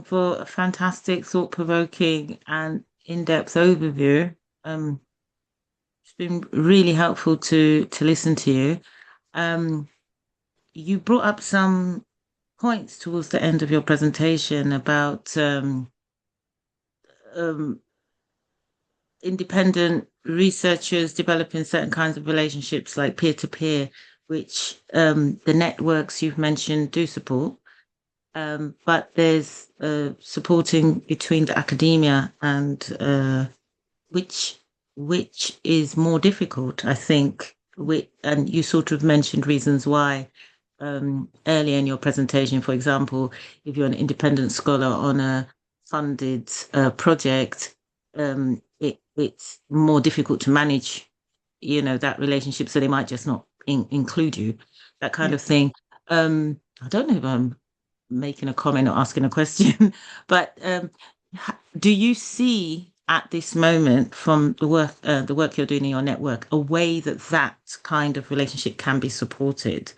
for a fantastic, thought-provoking and in-depth overview. It's been really helpful to listen to you. You brought up some points towards the end of your presentation about independent researchers developing certain kinds of relationships like peer-to-peer, which the networks you've mentioned do support. But there's supporting between the academia and which is more difficult, I think. And you sort of mentioned reasons why earlier in your presentation. For example, if you're an independent scholar on a funded project, it's more difficult to manage, that relationship. So they might just not include you, that kind of thing. I don't know if I'm making a comment or asking a question, but do you see at this moment from the work you're doing in your network a way that kind of relationship can be supported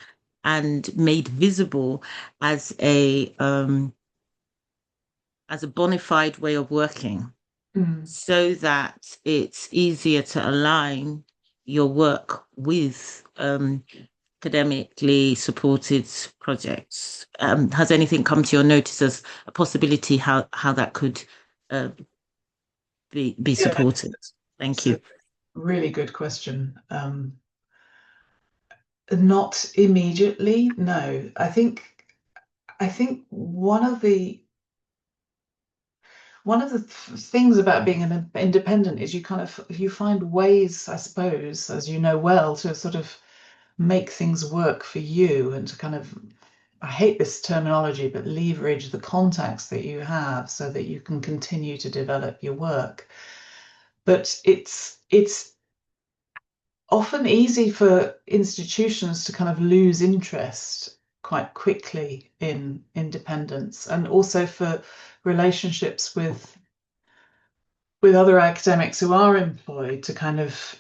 and made visible as a bona fide way of working, so that it's easier to align your work with academically supported projects? Has anything come to your notice as a possibility how that could be supported? Thank you. Really good question. Not immediately, no. I think one of the things about being an independent is you find ways, I suppose, as you know well, to sort of make things work for you and to kind of, I hate this terminology, but leverage the contacts that you have so that you can continue to develop your work. But it's often easy for institutions to kind of lose interest quite quickly in independence, and also for relationships with other academics who are employed to kind of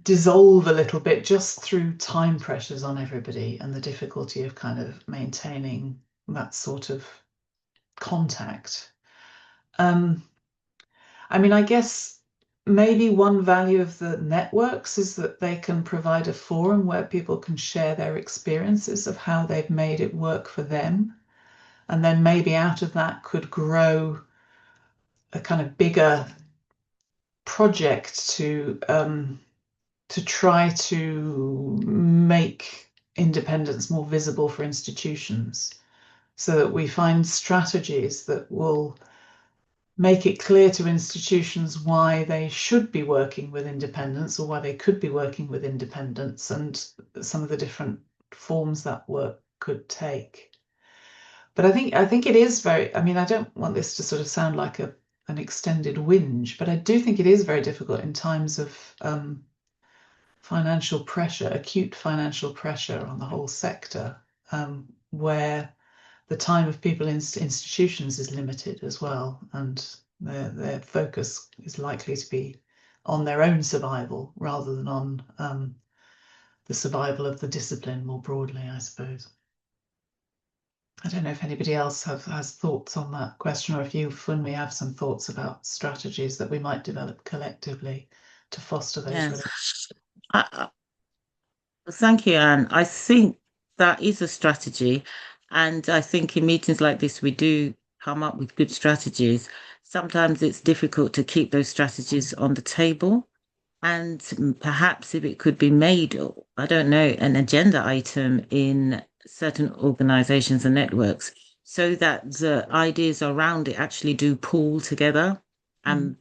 dissolve a little bit just through time pressures on everybody and the difficulty of kind of maintaining that sort of contact. I mean, I guess maybe one value of the networks is that they can provide a forum where people can share their experiences of how they've made it work for them. And then maybe out of that could grow a kind of bigger project to try to make independence more visible for institutions, so that we find strategies that will make it clear to institutions why they should be working with independence, or why they could be working with independence, and some of the different forms that work could take. But I think it is very, I mean, I don't want this to sort of sound like an extended whinge, but I do think it is very difficult in times of financial pressure, acute financial pressure on the whole sector, where the time of people in institutions is limited as well, and their focus is likely to be on their own survival rather than on the survival of the discipline more broadly, I suppose. I don't know if anybody else has thoughts on that question, or if you, Funmi, have some thoughts about strategies that we might develop collectively to foster those relationships. Thank you, Anne. I think that is a strategy. And I think in meetings like this, we do come up with good strategies. Sometimes it's difficult to keep those strategies on the table. And perhaps if it could be made, I don't know, an agenda item in certain organizations and networks, so that the ideas around it actually do pool together and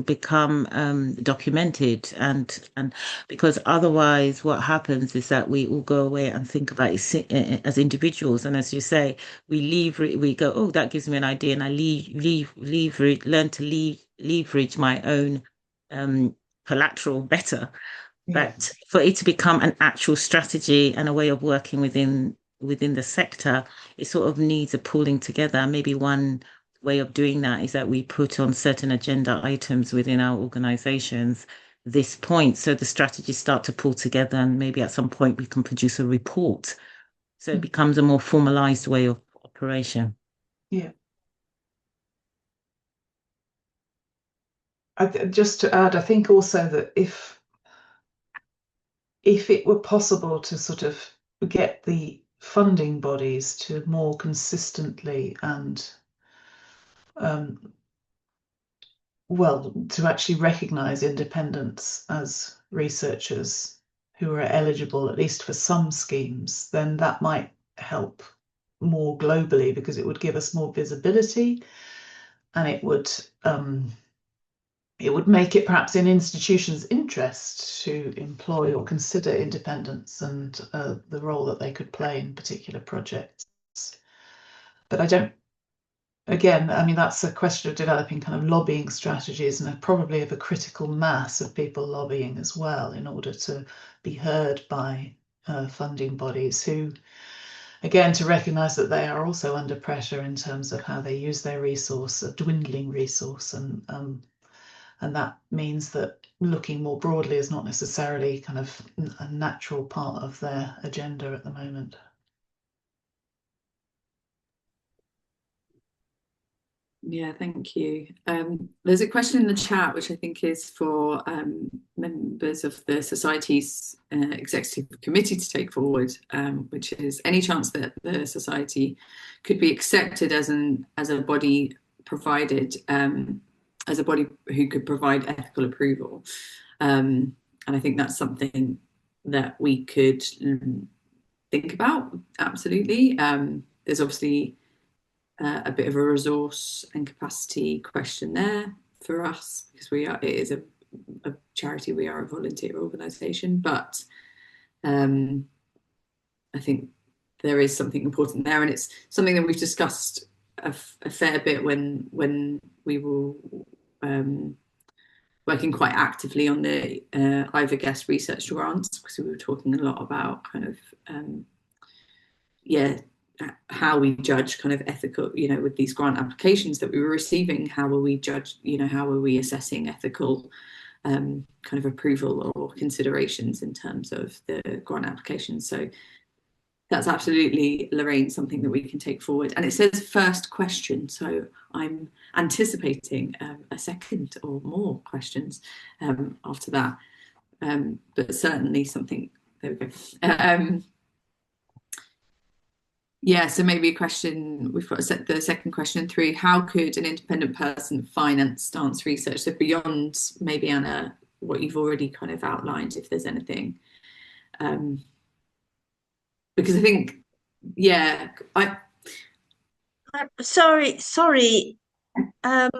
become documented, and because otherwise what happens is that we all go away and think about it as individuals, and as you say, we go, oh, that gives me an idea, and I learn to leverage my own collateral better. But for it to become an actual strategy and a way of working within the sector, it sort of needs a pulling together. Maybe one way of doing that is that we put on certain agenda items within our organizations this point, so the strategies start to pull together, and maybe at some point we can produce a report, so it becomes a more formalized way of operation. Yeah. Just to add, I think also that if it were possible to sort of get the funding bodies to more consistently and to actually recognise independents as researchers who are eligible at least for some schemes, then that might help more globally, because it would give us more visibility, and it would make it perhaps in institutions' interest to employ or consider independence and the role that they could play in particular projects. But again, I mean, that's a question of developing kind of lobbying strategies, and probably of a critical mass of people lobbying as well, in order to be heard by funding bodies who, again, to recognise that they are also under pressure in terms of how they use their resource, a dwindling resource, and that means that looking more broadly is not necessarily kind of a natural part of their agenda at the moment. Yeah, thank you. There's a question in the chat, which I think is for members of the Society's executive committee to take forward, which is any chance that the Society could be accepted as a body provided, as a body who could provide ethical approval. And I think that's something that we could think about, absolutely. There's obviously a bit of a resource and capacity question there for us, because it is a charity, we are a volunteer organisation, but I think there is something important there, and it's something that we've discussed a fair bit when we were working quite actively on the Ivor Guest research grants, because we were talking a lot about kind of how we judge kind of ethical, with these grant applications that we were receiving, how were we judged, how were we assessing ethical kind of approval or considerations in terms of the grant applications. So that's absolutely, Lorraine, something that we can take forward. And it says first question, so I'm anticipating a second or more questions after that. But certainly something, there we go. Yeah, so maybe a question, we've got the second question through, how could an independent person finance dance research? So beyond maybe, Anna, what you've already kind of outlined, if there's anything. Because I think, Sorry. Sorry, I've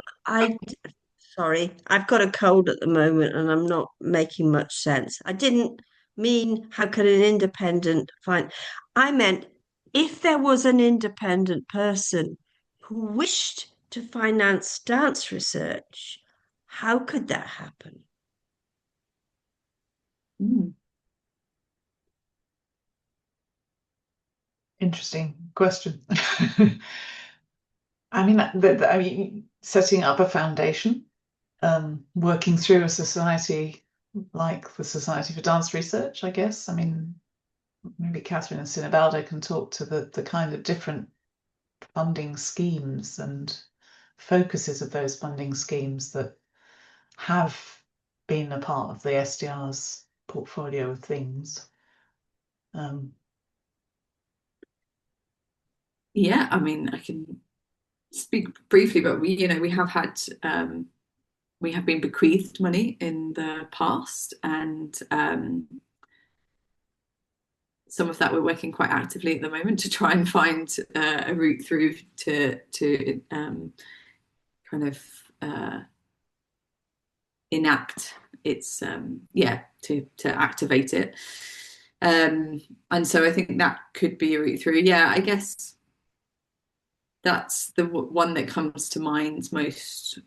got a cold at the moment and I'm not making much sense. I didn't mean how could an independent find. I meant if there was an independent person who wished to finance dance research, how could that happen? Interesting question. I mean, setting up a foundation, working through a society like the Society for Dance Research, I guess. I mean, maybe Catherine and Sinibaldo can talk to the kind of different funding schemes and focuses of those funding schemes that have been a part of the SDR's portfolio of things. Yeah, I mean, I can speak briefly, but we have had we have been bequeathed money in the past, and some of that we're working quite actively at the moment to try and find a route through to kind of enact its to activate it. And so I think that could be a route through. Yeah, I guess that's the one that comes to mind most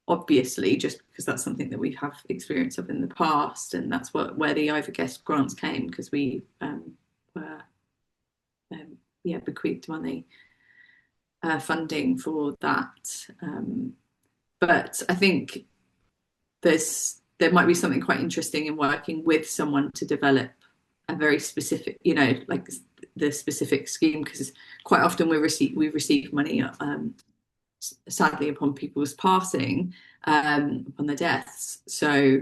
obviously, just because that's something that we have experience of in the past, and that's where the Ivor Guest grants came, because we were bequeathed money funding for that. But I think there might be something quite interesting in working with someone to develop a very specific, like the specific scheme, because quite often we receive money sadly upon people's passing, upon their deaths. So,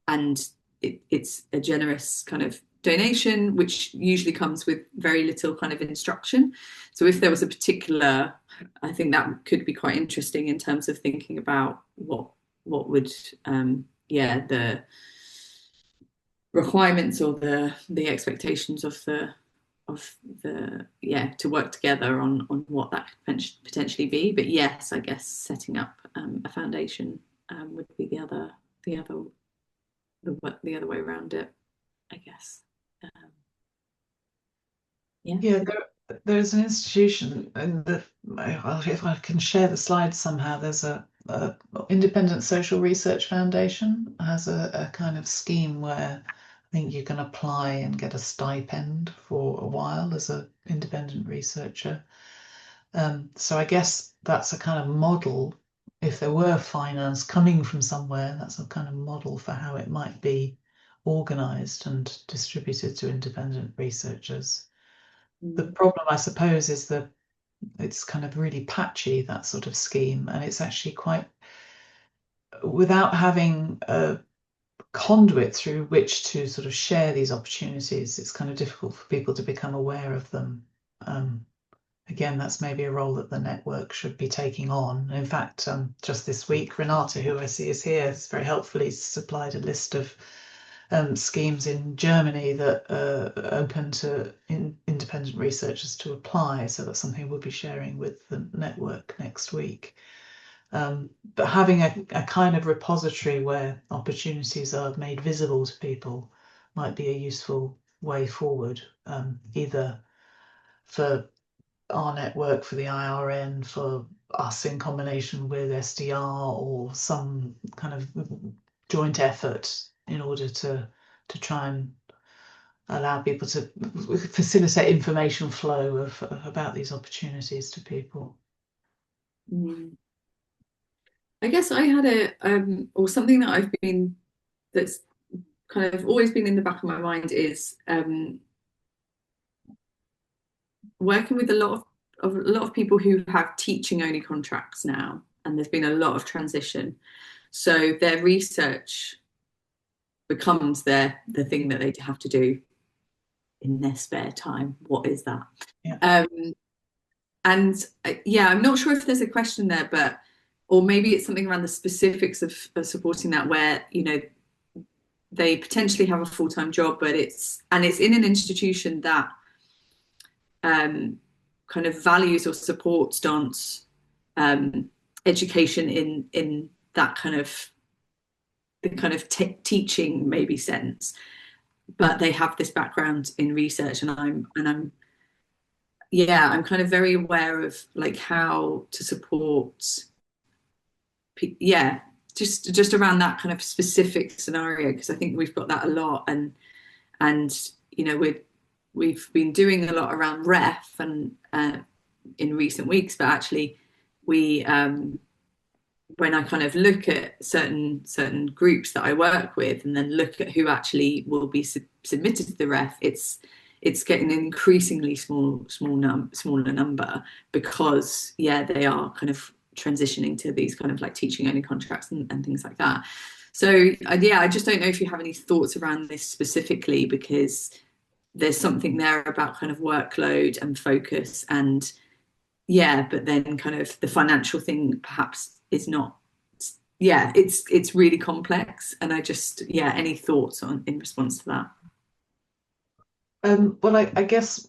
and it's a generous kind of donation, which usually comes with very little kind of instruction. So if there was a particular, I think that could be quite interesting in terms of thinking about what would the requirements or the expectations of the to work together on what that could potentially be. But yes, I guess setting up a foundation would be the other way around it, I guess. There's an institution, and if I can share the slides somehow, there's a Independent Social Research Foundation has a kind of scheme where I think you can apply and get a stipend for a while as an independent researcher. So I guess that's a kind of model. If there were finance coming from somewhere, that's a kind of model for how it might be organised and distributed to independent researchers. The problem, I suppose, is that it's kind of really patchy, that sort of scheme, and it's actually quite, without having a conduit through which to sort of share these opportunities, it's kind of difficult for people to become aware of them. Again, that's maybe a role that the network should be taking on. In fact, just this week, Renata, who I see is here, has very helpfully supplied a list of schemes in Germany that are open to independent researchers to apply. So that's something we'll be sharing with the network next week. But having a kind of repository where opportunities are made visible to people might be a useful way forward, either for our network, for the IRN, for us in combination with SDR, or some kind of joint effort in order to try and allow people to facilitate information flow about these opportunities to people. I guess I had or something that that's kind of always been in the back of my mind is working with a lot of people who have teaching only contracts now, and there's been a lot of transition. So their research becomes the thing that they have to do in their spare time. What is that? Yeah. And yeah, I'm not sure if there's a question there, but or maybe it's something around the specifics of supporting that, where, you know, they potentially have a full-time job, but it's in an institution that kind of values or supports dance education in that kind of teaching maybe sense, but they have this background in research, and I'm kind of very aware of like how to support just around that kind of specific scenario, because I think we've got that a lot, and you know, we've been doing a lot around ref and in recent weeks, but actually we when I kind of look at certain groups that I work with, and then look at who actually will be submitted to the ref, it's getting an increasingly smaller number, because they are kind of transitioning to these kind of like teaching only contracts and things like that. So I just don't know if you have any thoughts around this specifically, because there's something there about kind of workload and focus, and but then kind of the financial thing perhaps is not. It's really complex, and I just any thoughts in response to that? Well, I guess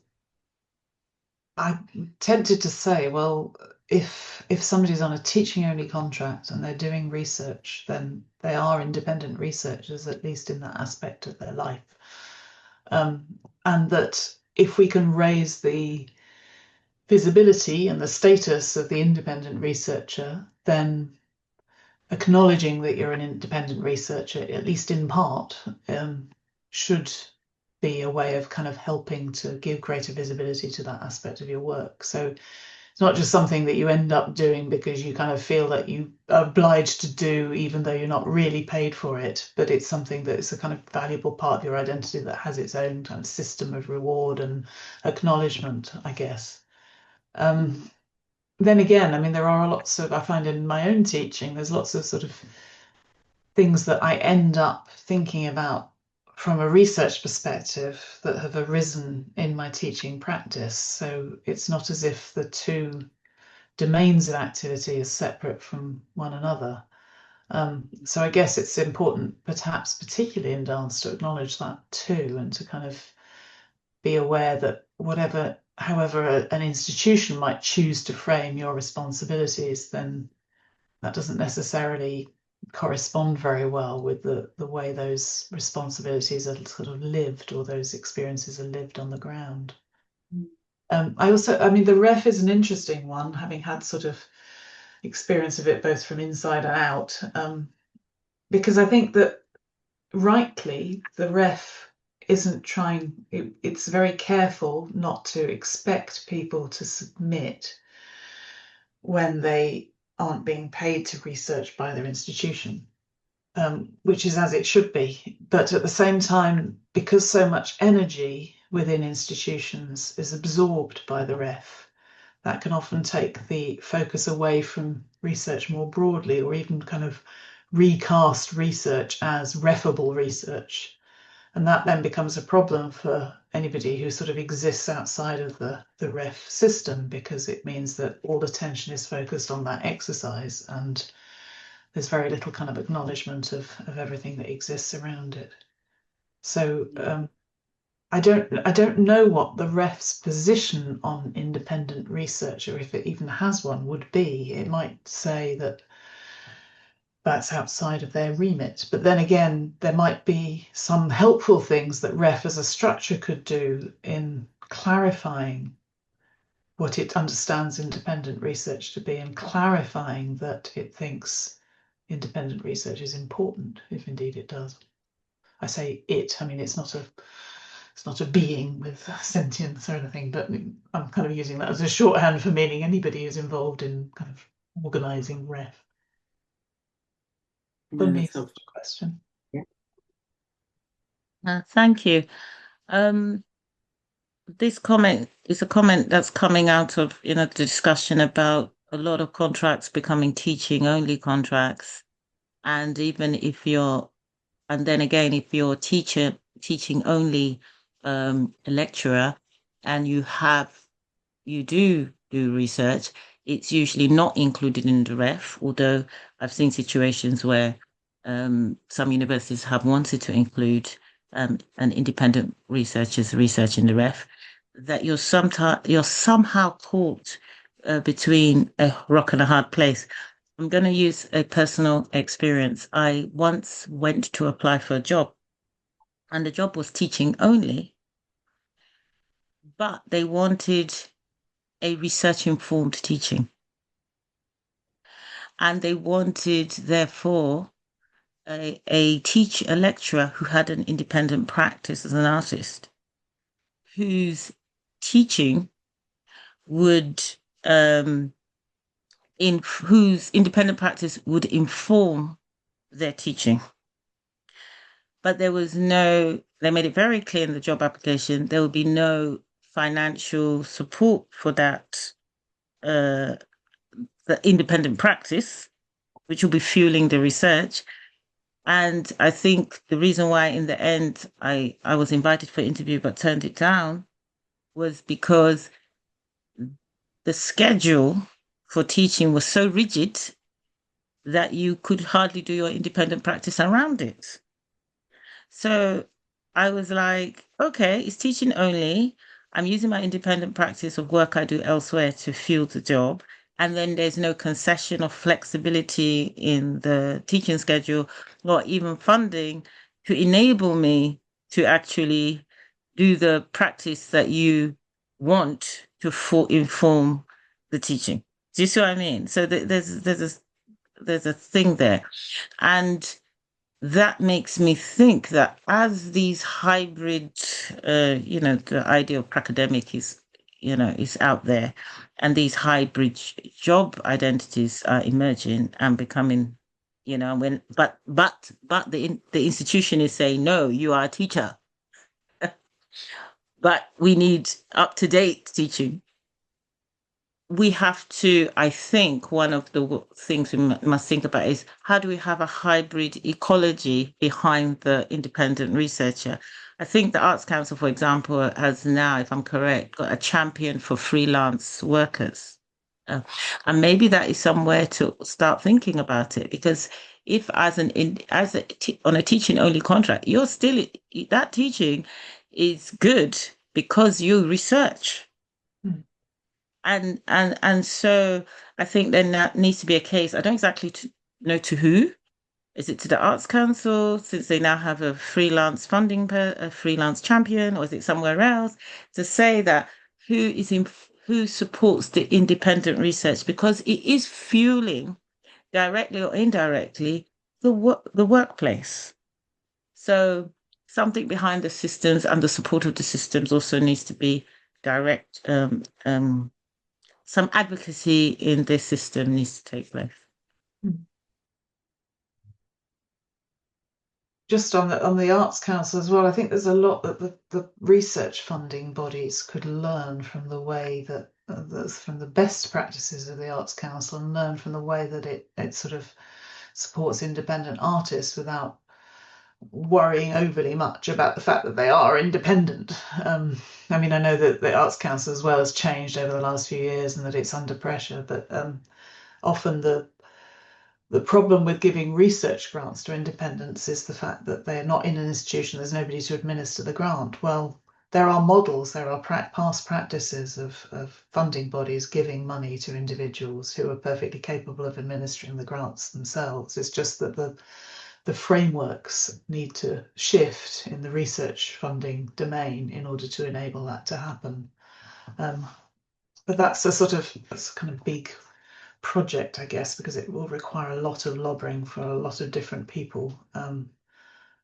I'm tempted to say, well, if somebody's on a teaching only contract and they're doing research, then they are independent researchers, at least in that aspect of their life. And that if we can raise the visibility and the status of the independent researcher, then acknowledging that you're an independent researcher, at least in part, should be a way of kind of helping to give greater visibility to that aspect of your work. So it's not just something that you end up doing because you kind of feel that you are obliged to do, even though you're not really paid for it, but it's something that is a kind of valuable part of your identity that has its own kind of system of reward and acknowledgement, I guess. Then again, I mean, there are lots of, I find in my own teaching, there's lots of sort of things that I end up thinking about from a research perspective that have arisen in my teaching practice. So it's not as if the two domains of activity are separate from one another. So I guess it's important, perhaps particularly in dance, to acknowledge that too, and to kind of be aware that however an institution might choose to frame your responsibilities, then that doesn't necessarily correspond very well with the way those responsibilities are sort of lived, or those experiences are lived on the ground. I mean, the ref is an interesting one, having had sort of experience of it both from inside and out, because I think that rightly the ref isn't it's very careful not to expect people to submit when they aren't being paid to research by their institution, which is as it should be. But at the same time, because so much energy within institutions is absorbed by the ref, that can often take the focus away from research more broadly, or even kind of recast research as refable research. And that then becomes a problem for anybody who sort of exists outside of the ref system, because it means that all attention is focused on that exercise, and there's very little kind of acknowledgement of everything that exists around it. So I don't know what the ref's position on independent research, or if it even has one, would be. It might say that that's outside of their remit. But then again, there might be some helpful things that REF as a structure could do in clarifying what it understands independent research to be, and clarifying that it thinks independent research is important, if indeed it does. I say it, I mean, it's not a being with sentience or anything, but I'm kind of using that as a shorthand for meaning anybody who's involved in kind of organising REF. For me, it's a question. Yeah. Thank you. This comment is a comment that's coming out of, the discussion about a lot of contracts becoming teaching only contracts. And even if and then again, if you're teaching only a lecturer, and you do research, it's usually not included in the REF, although I've seen situations where some universities have wanted to include an independent researcher's research in the REF, that you're somehow caught between a rock and a hard place. I'm going to use a personal experience. I once went to apply for a job, and the job was teaching only, but they wanted a research-informed teaching. And they wanted, therefore, a lecturer who had an independent practice as an artist, whose teaching would, whose independent practice would inform their teaching. But they made it very clear in the job application, there would be no financial support for that, the independent practice, which will be fueling the research. And I think the reason why in the end I was invited for interview but turned it down was because the schedule for teaching was so rigid that you could hardly do your independent practice around it. So I was like, okay, it's teaching only. I'm using my independent practice of work I do elsewhere to fuel the job. And then there's no concession or flexibility in the teaching schedule or even funding to enable me to actually do the practice that you want to inform the teaching. Do you see what I mean? So there's a thing there. And that makes me think that as these hybrid, the idea of academic is out there, and these hybrid job identities are emerging and becoming, but the institution is saying, no, you are a teacher, but we need up-to-date teaching. We have to, I think, one of the things we must think about is how do we have a hybrid ecology behind the independent researcher? I think the Arts Council, for example, has now, if I'm correct, got a champion for freelance workers. And maybe that is somewhere to start thinking about it, because if on a teaching only contract, you're still, that teaching is good because you research. And so I think then that needs to be a case. I don't exactly know to who. Is it to the Arts Council, since they now have a freelance funding, a freelance champion, or is it somewhere else? To say that who supports the independent research, because it is fueling directly or indirectly the workplace. So something behind the systems and the support of the systems also needs to be direct. Some advocacy in this system needs to take place. Just on the Arts Council as well, I think there's a lot that the research funding bodies could learn from the way that from the best practices of the Arts Council, and learn from the way that it sort of supports independent artists without worrying overly much about the fact that they are independent. I mean, I know that the Arts Council as well has changed over the last few years and that it's under pressure, but often the problem with giving research grants to independents is the fact that they're not in an institution, there's nobody to administer the grant. Well, there are models, there are past practices of funding bodies giving money to individuals who are perfectly capable of administering the grants themselves. It's just that the frameworks need to shift in the research funding domain in order to enable that to happen. But that's a kind of big project, I guess, because it will require a lot of lobbying for a lot of different people.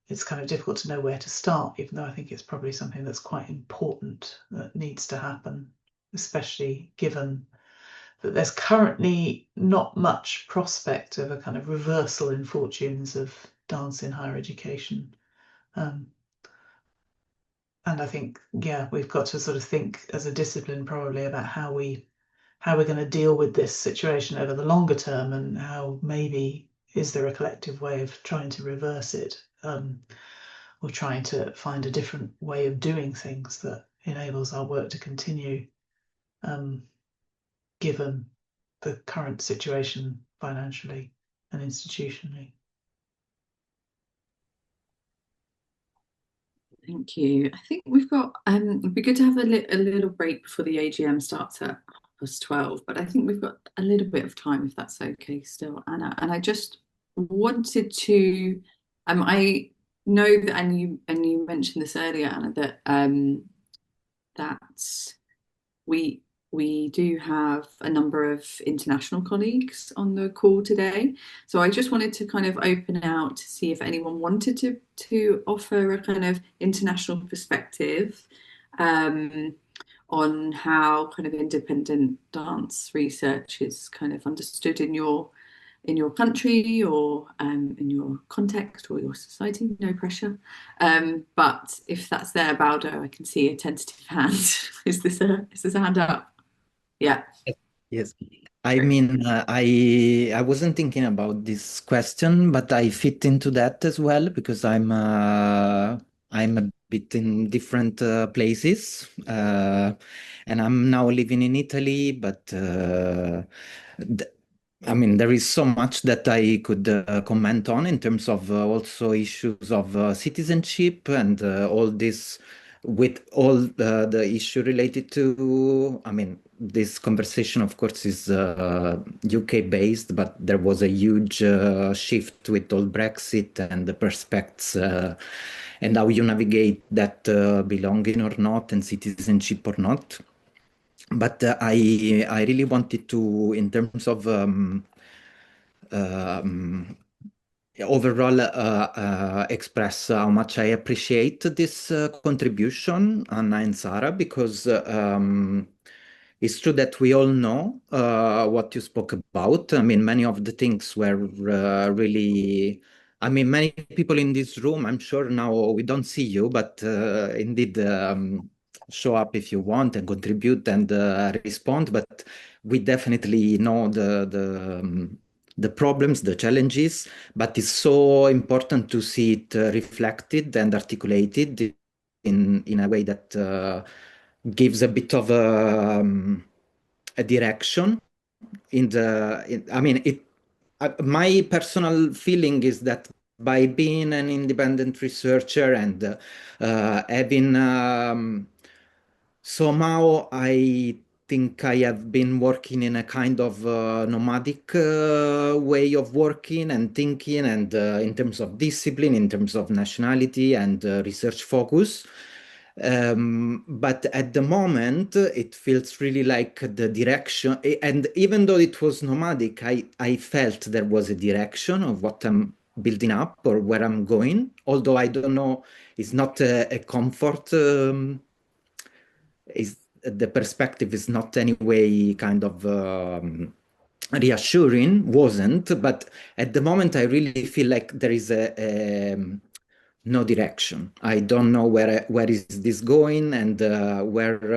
It's kind of difficult to know where to start, even though I think it's probably something that's quite important that needs to happen, especially given that there's currently not much prospect of a kind of reversal in fortunes of dance in higher education. And I think, yeah, we've got to sort of think as a discipline probably about how we're going to deal with this situation over the longer term, and how maybe is there a collective way of trying to reverse it, or trying to find a different way of doing things that enables our work to continue, given the current situation financially and institutionally. Thank you. I think we've got, it'd be good to have a little break before the AGM starts at 12, but I think we've got a little bit of time, if that's okay still, Anna. And I just wanted to, I know that, and you mentioned this earlier, Anna, that that we do have a number of international colleagues on the call today. So I just wanted to kind of open out to see if anyone wanted to offer a kind of international perspective on how kind of independent dance research is kind of understood in your country, or in your context or your society. No pressure. But if that's there, Baldo, I can see a tentative hand. Is this a hand up? Yeah. Yes. I mean, I wasn't thinking about this question, but I fit into that as well, because I'm a bit in different places, and I'm now living in Italy. But I mean, there is so much that I could comment on in terms of also issues of citizenship and all this, with all the issue related to, I mean, this conversation, of course, is UK based, but there was a huge shift with all Brexit and the prospects and how you navigate that belonging or not and citizenship or not. But I really wanted to, in terms of overall express how much I appreciate this contribution, Anna and Sara, because it's true that we all know what you spoke about. I mean, many of the things were really, I mean, many people in this room, I'm sure now we don't see you, but indeed show up if you want and contribute and respond. But we definitely know the problems, the challenges, but it's so important to see it reflected and articulated in a way that gives a bit of a direction I mean, my personal feeling is that by being an independent researcher and having somehow I think I have been working in a kind of nomadic way of working and thinking, and in terms of discipline, in terms of nationality and research focus. But at the moment, it feels really like the direction. And even though it was nomadic, I felt there was a direction of what I'm building up or where I'm going. Although I don't know, it's not a comfort. The perspective is not anyway kind of reassuring, wasn't. But at the moment, I really feel like there is no direction. I don't know where is this going, and where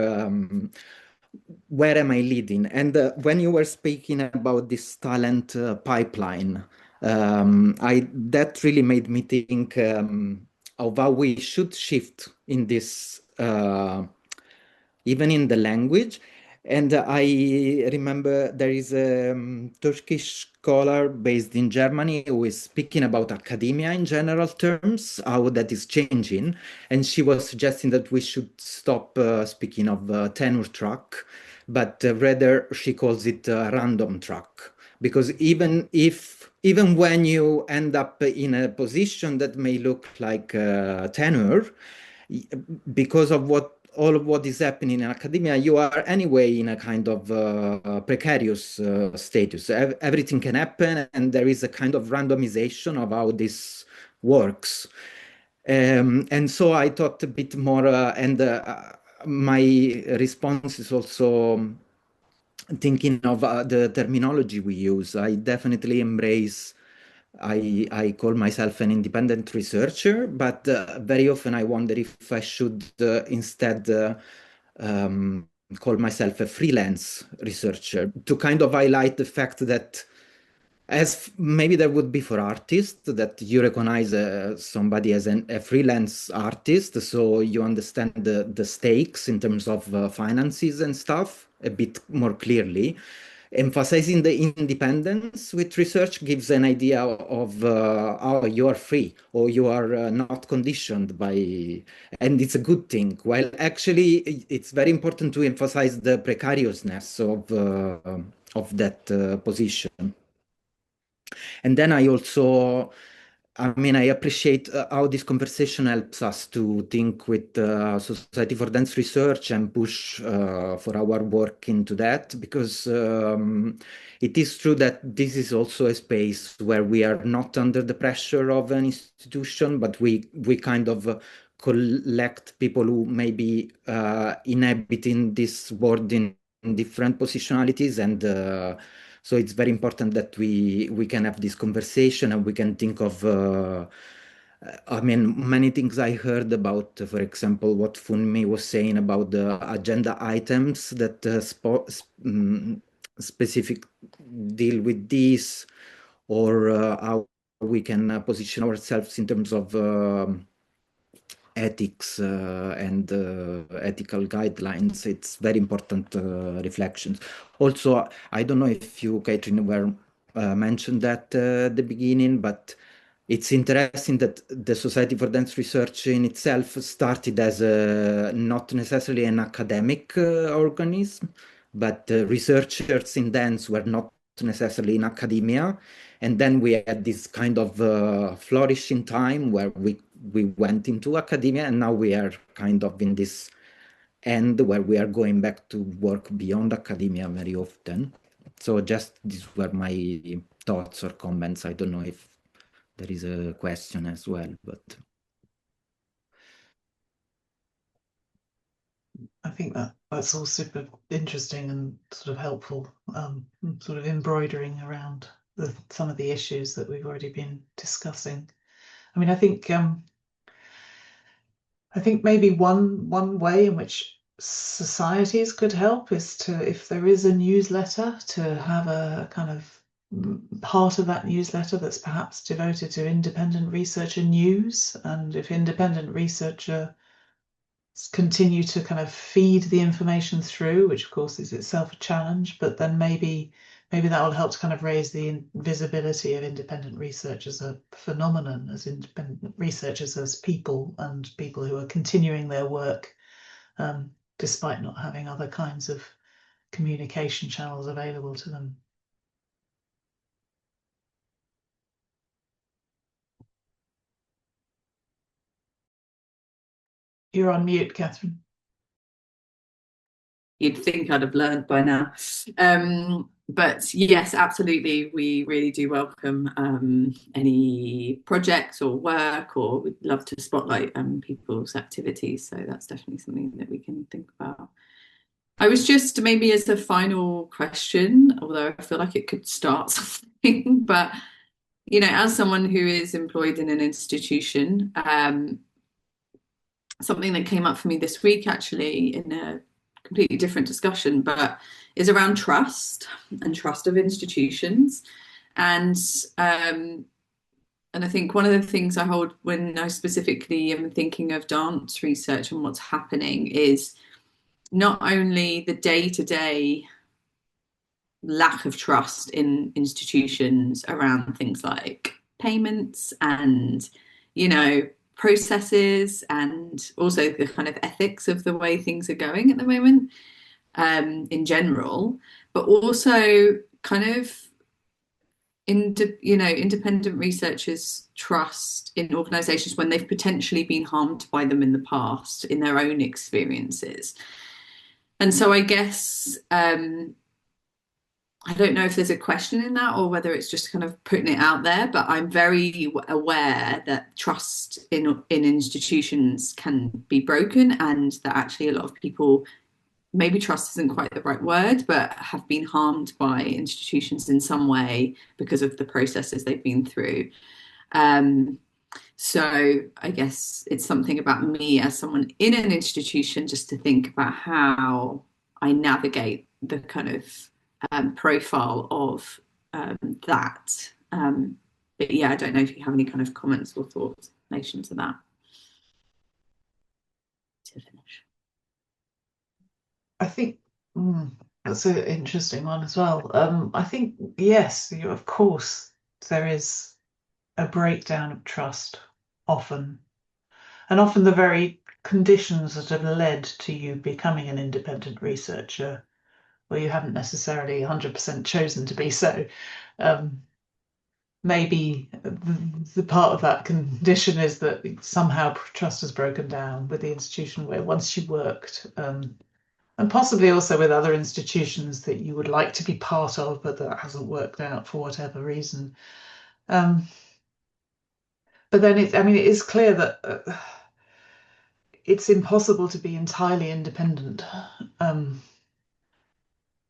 am I leading? And when you were speaking about this talent pipeline, that really made me think of how we should shift in this, even in the language. And I remember there is a Turkish scholar based in Germany who is speaking about academia in general terms, how that is changing. And she was suggesting that we should stop speaking of tenure track, but rather she calls it random track. Because even when you end up in a position that may look like tenure, because of all of what is happening in academia, you are anyway in a kind of precarious status. Everything can happen, and there is a kind of randomization of how this works. And so I thought a bit more, and my response is also thinking of the terminology we use. I definitely embrace. I call myself an independent researcher, but very often I wonder if I should instead call myself a freelance researcher to kind of highlight the fact that, as maybe there would be for artists, that you recognize somebody as a freelance artist, so you understand the stakes in terms of finances and stuff a bit more clearly. Emphasizing the independence with research gives an idea of how you are free or you are not conditioned by, and it's a good thing. While actually, it's very important to emphasize the precariousness of that position. And then I appreciate how this conversation helps us to think with Society for Dance Research and push for our work into that, because it is true that this is also a space where we are not under the pressure of an institution, but we kind of collect people who may be inhabiting this world in different positionalities, and so it's very important that we can have this conversation and we can think of many things I heard about, for example, what Funmi was saying about the agenda items that specific deal with this, or how we can position ourselves in terms of ethics and ethical guidelines. It's very important reflections. Also, I don't know if you, Catherine, were mentioned that at the beginning, but it's interesting that the Society for Dance Research in itself started as not necessarily an academic organism, but researchers in dance were not necessarily in academia. And then we had this kind of flourishing time where we went into academia, and now we are kind of in this end where we are going back to work beyond academia very often. So just these were my thoughts or comments. I don't know if there is a question as well, but I think that's all super interesting and sort of helpful, sort of embroidering around some of the issues that we've already been discussing. I mean, I think maybe one way in which societies could help is to, if there is a newsletter, to have a kind of part of that newsletter that's perhaps devoted to independent researcher news, and if independent researcher continue to kind of feed the information through, which of course is itself a challenge, but then maybe that will help to kind of raise the visibility of independent research as a phenomenon, as independent researchers as people, and people who are continuing their work despite not having other kinds of communication channels available to them. You're on mute, Catherine. You'd think I'd have learned by now. But yes, absolutely, we really do welcome any projects or work, or we'd love to spotlight people's activities. So that's definitely something that we can think about. I was just, maybe as a final question, although I feel like it could start something, but as someone who is employed in an institution, something that came up for me this week, actually, in a completely different discussion, but is around trust and trust of institutions. And I think one of the things I hold when I specifically am thinking of dance research and what's happening is not only the day-to-day lack of trust in institutions around things like payments and, processes, and also the kind of ethics of the way things are going at the moment, in general, but also kind of independent researchers' trust in organizations when they've potentially been harmed by them in the past in their own experiences. And so I guess I don't know if there's a question in that or whether it's just kind of putting it out there, but I'm very aware that trust in institutions can be broken, and that actually a lot of people, maybe trust isn't quite the right word, but have been harmed by institutions in some way because of the processes they've been through. So I guess it's something about me as someone in an institution just to think about how I navigate the kind of profile of that. But yeah, I don't know if you have any kind of comments or thoughts in relation to that. To finish. I think that's an interesting one as well. I think, yes, of course, there is a breakdown of trust often, and often the very conditions that have led to you becoming an independent researcher, well, you haven't necessarily 100% chosen to be so. Maybe the part of that condition is that somehow trust has broken down with the institution where once you worked, and possibly also with other institutions that you would like to be part of, but that hasn't worked out for whatever reason. But then it is clear that it's impossible to be entirely independent.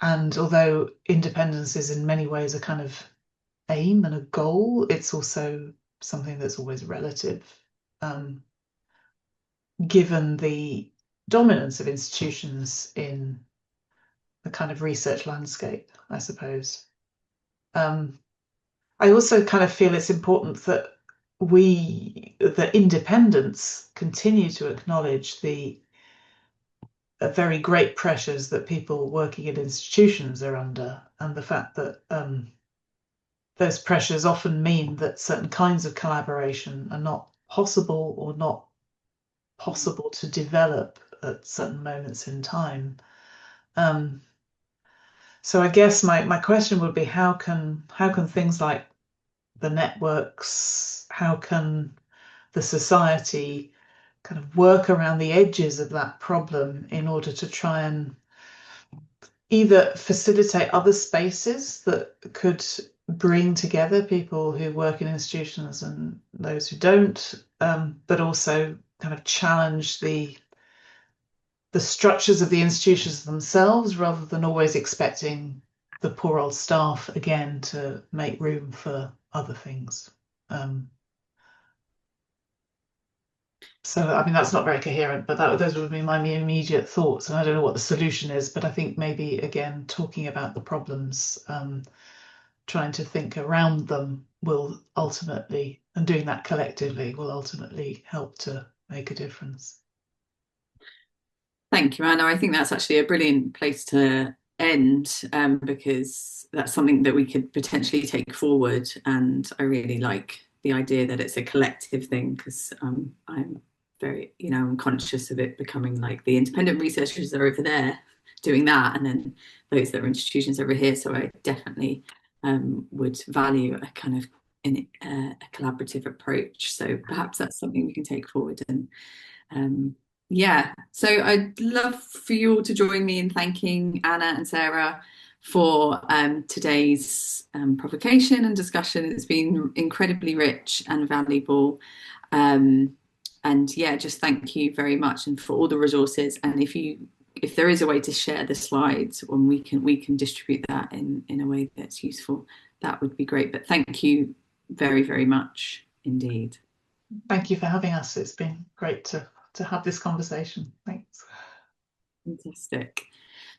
And although independence is in many ways a kind of aim and a goal, it's also something that's always relative, given the dominance of institutions in the kind of research landscape, I suppose. I also kind of feel it's important that the independents continue to acknowledge the very great pressures that people working in institutions are under, and the fact that those pressures often mean that certain kinds of collaboration are not possible or not possible to develop at certain moments in time. So I guess my question would be, how can things like the networks, how can the society kind of work around the edges of that problem in order to try and either facilitate other spaces that could bring together people who work in institutions and those who don't, but also kind of challenge the structures of the institutions themselves, rather than always expecting the poor old staff again to make room for other things. So, that's not very coherent, but those would be my immediate thoughts. And I don't know what the solution is, but I think maybe, again, talking about the problems, trying to think around them will ultimately, and doing that collectively, will ultimately help to make a difference. Thank you, Anna. I think that's actually a brilliant place to end, because that's something that we could potentially take forward. And I really like the idea that it's a collective thing, because I'm very, I'm conscious of it becoming like the independent researchers are over there doing that, and then those that are institutions over here. So I definitely would value a kind of a collaborative approach. So perhaps that's something we can take forward. And yeah, so I'd love for you all to join me in thanking Anna and Sarah for today's provocation and discussion. It's been incredibly rich and valuable. And yeah, just thank you very much, and for all the resources. And if there is a way to share the slides, and we can distribute that in a way that's useful, that would be great. But thank you very, very much indeed. Thank you for having us. It's been great to have this conversation. Thanks. Fantastic.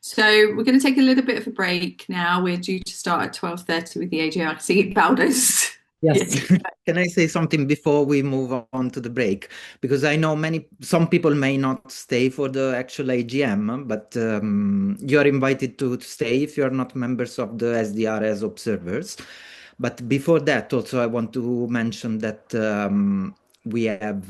So we're going to take a little bit of a break now. We're due to start at 12:30 with the AGR. See Baldo's Yes. Can I say something before we move on to the break? Because I know some people may not stay for the actual AGM, but you are invited to stay if you are not members of the SDR as observers. But before that, also, I want to mention that we have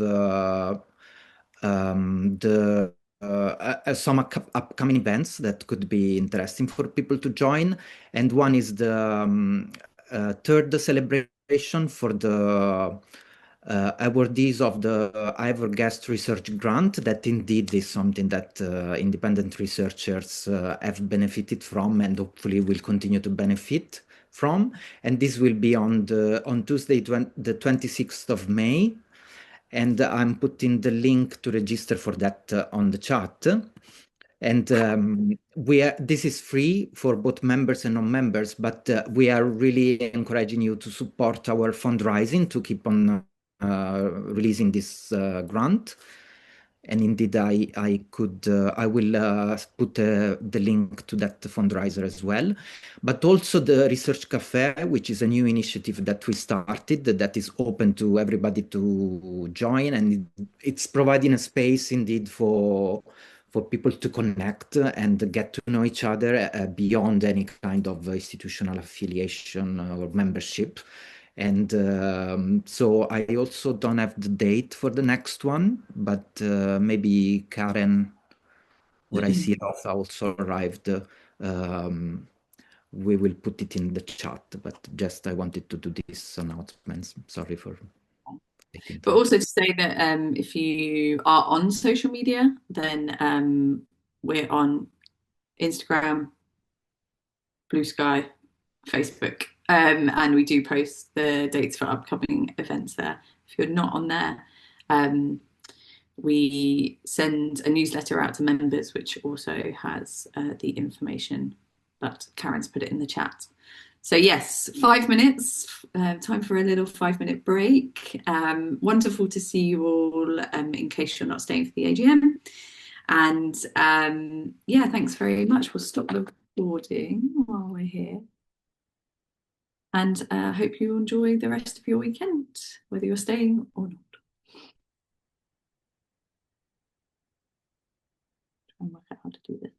some upcoming events that could be interesting for people to join. And one is the third celebration for the awardees of the Ivor Guest Research Grant. That indeed is something that independent researchers have benefited from and hopefully will continue to benefit from. And this will be on Tuesday, the 26th of May. And I'm putting the link to register for that on the chat. And this is free for both members and non-members, but we are really encouraging you to support our fundraising to keep on releasing this grant. And indeed, I will put the link to that fundraiser as well. But also the Research Cafe, which is a new initiative that we started that is open to everybody to join. And it's providing a space indeed for people to connect and get to know each other beyond any kind of institutional affiliation or membership. And so I also don't have the date for the next one, but maybe Karen or I see Rosa also arrived. We will put it in the chat, but just I wanted to do this announcement. Sorry for taking But time. also to say that if you are on social media, then we're on Instagram, Blue Sky, Facebook, and we do post the dates for upcoming events there. If you're not on there, we send a newsletter out to members, which also has the information, but Karen's put it in the chat. So yes, 5 minutes, time for a little 5-minute break. Wonderful to see you all in case you're not staying for the AGM. And yeah, thanks very much. We'll stop the recording while we're here. And hope you enjoy the rest of your weekend, whether you're staying or not. Try and work out how to do this.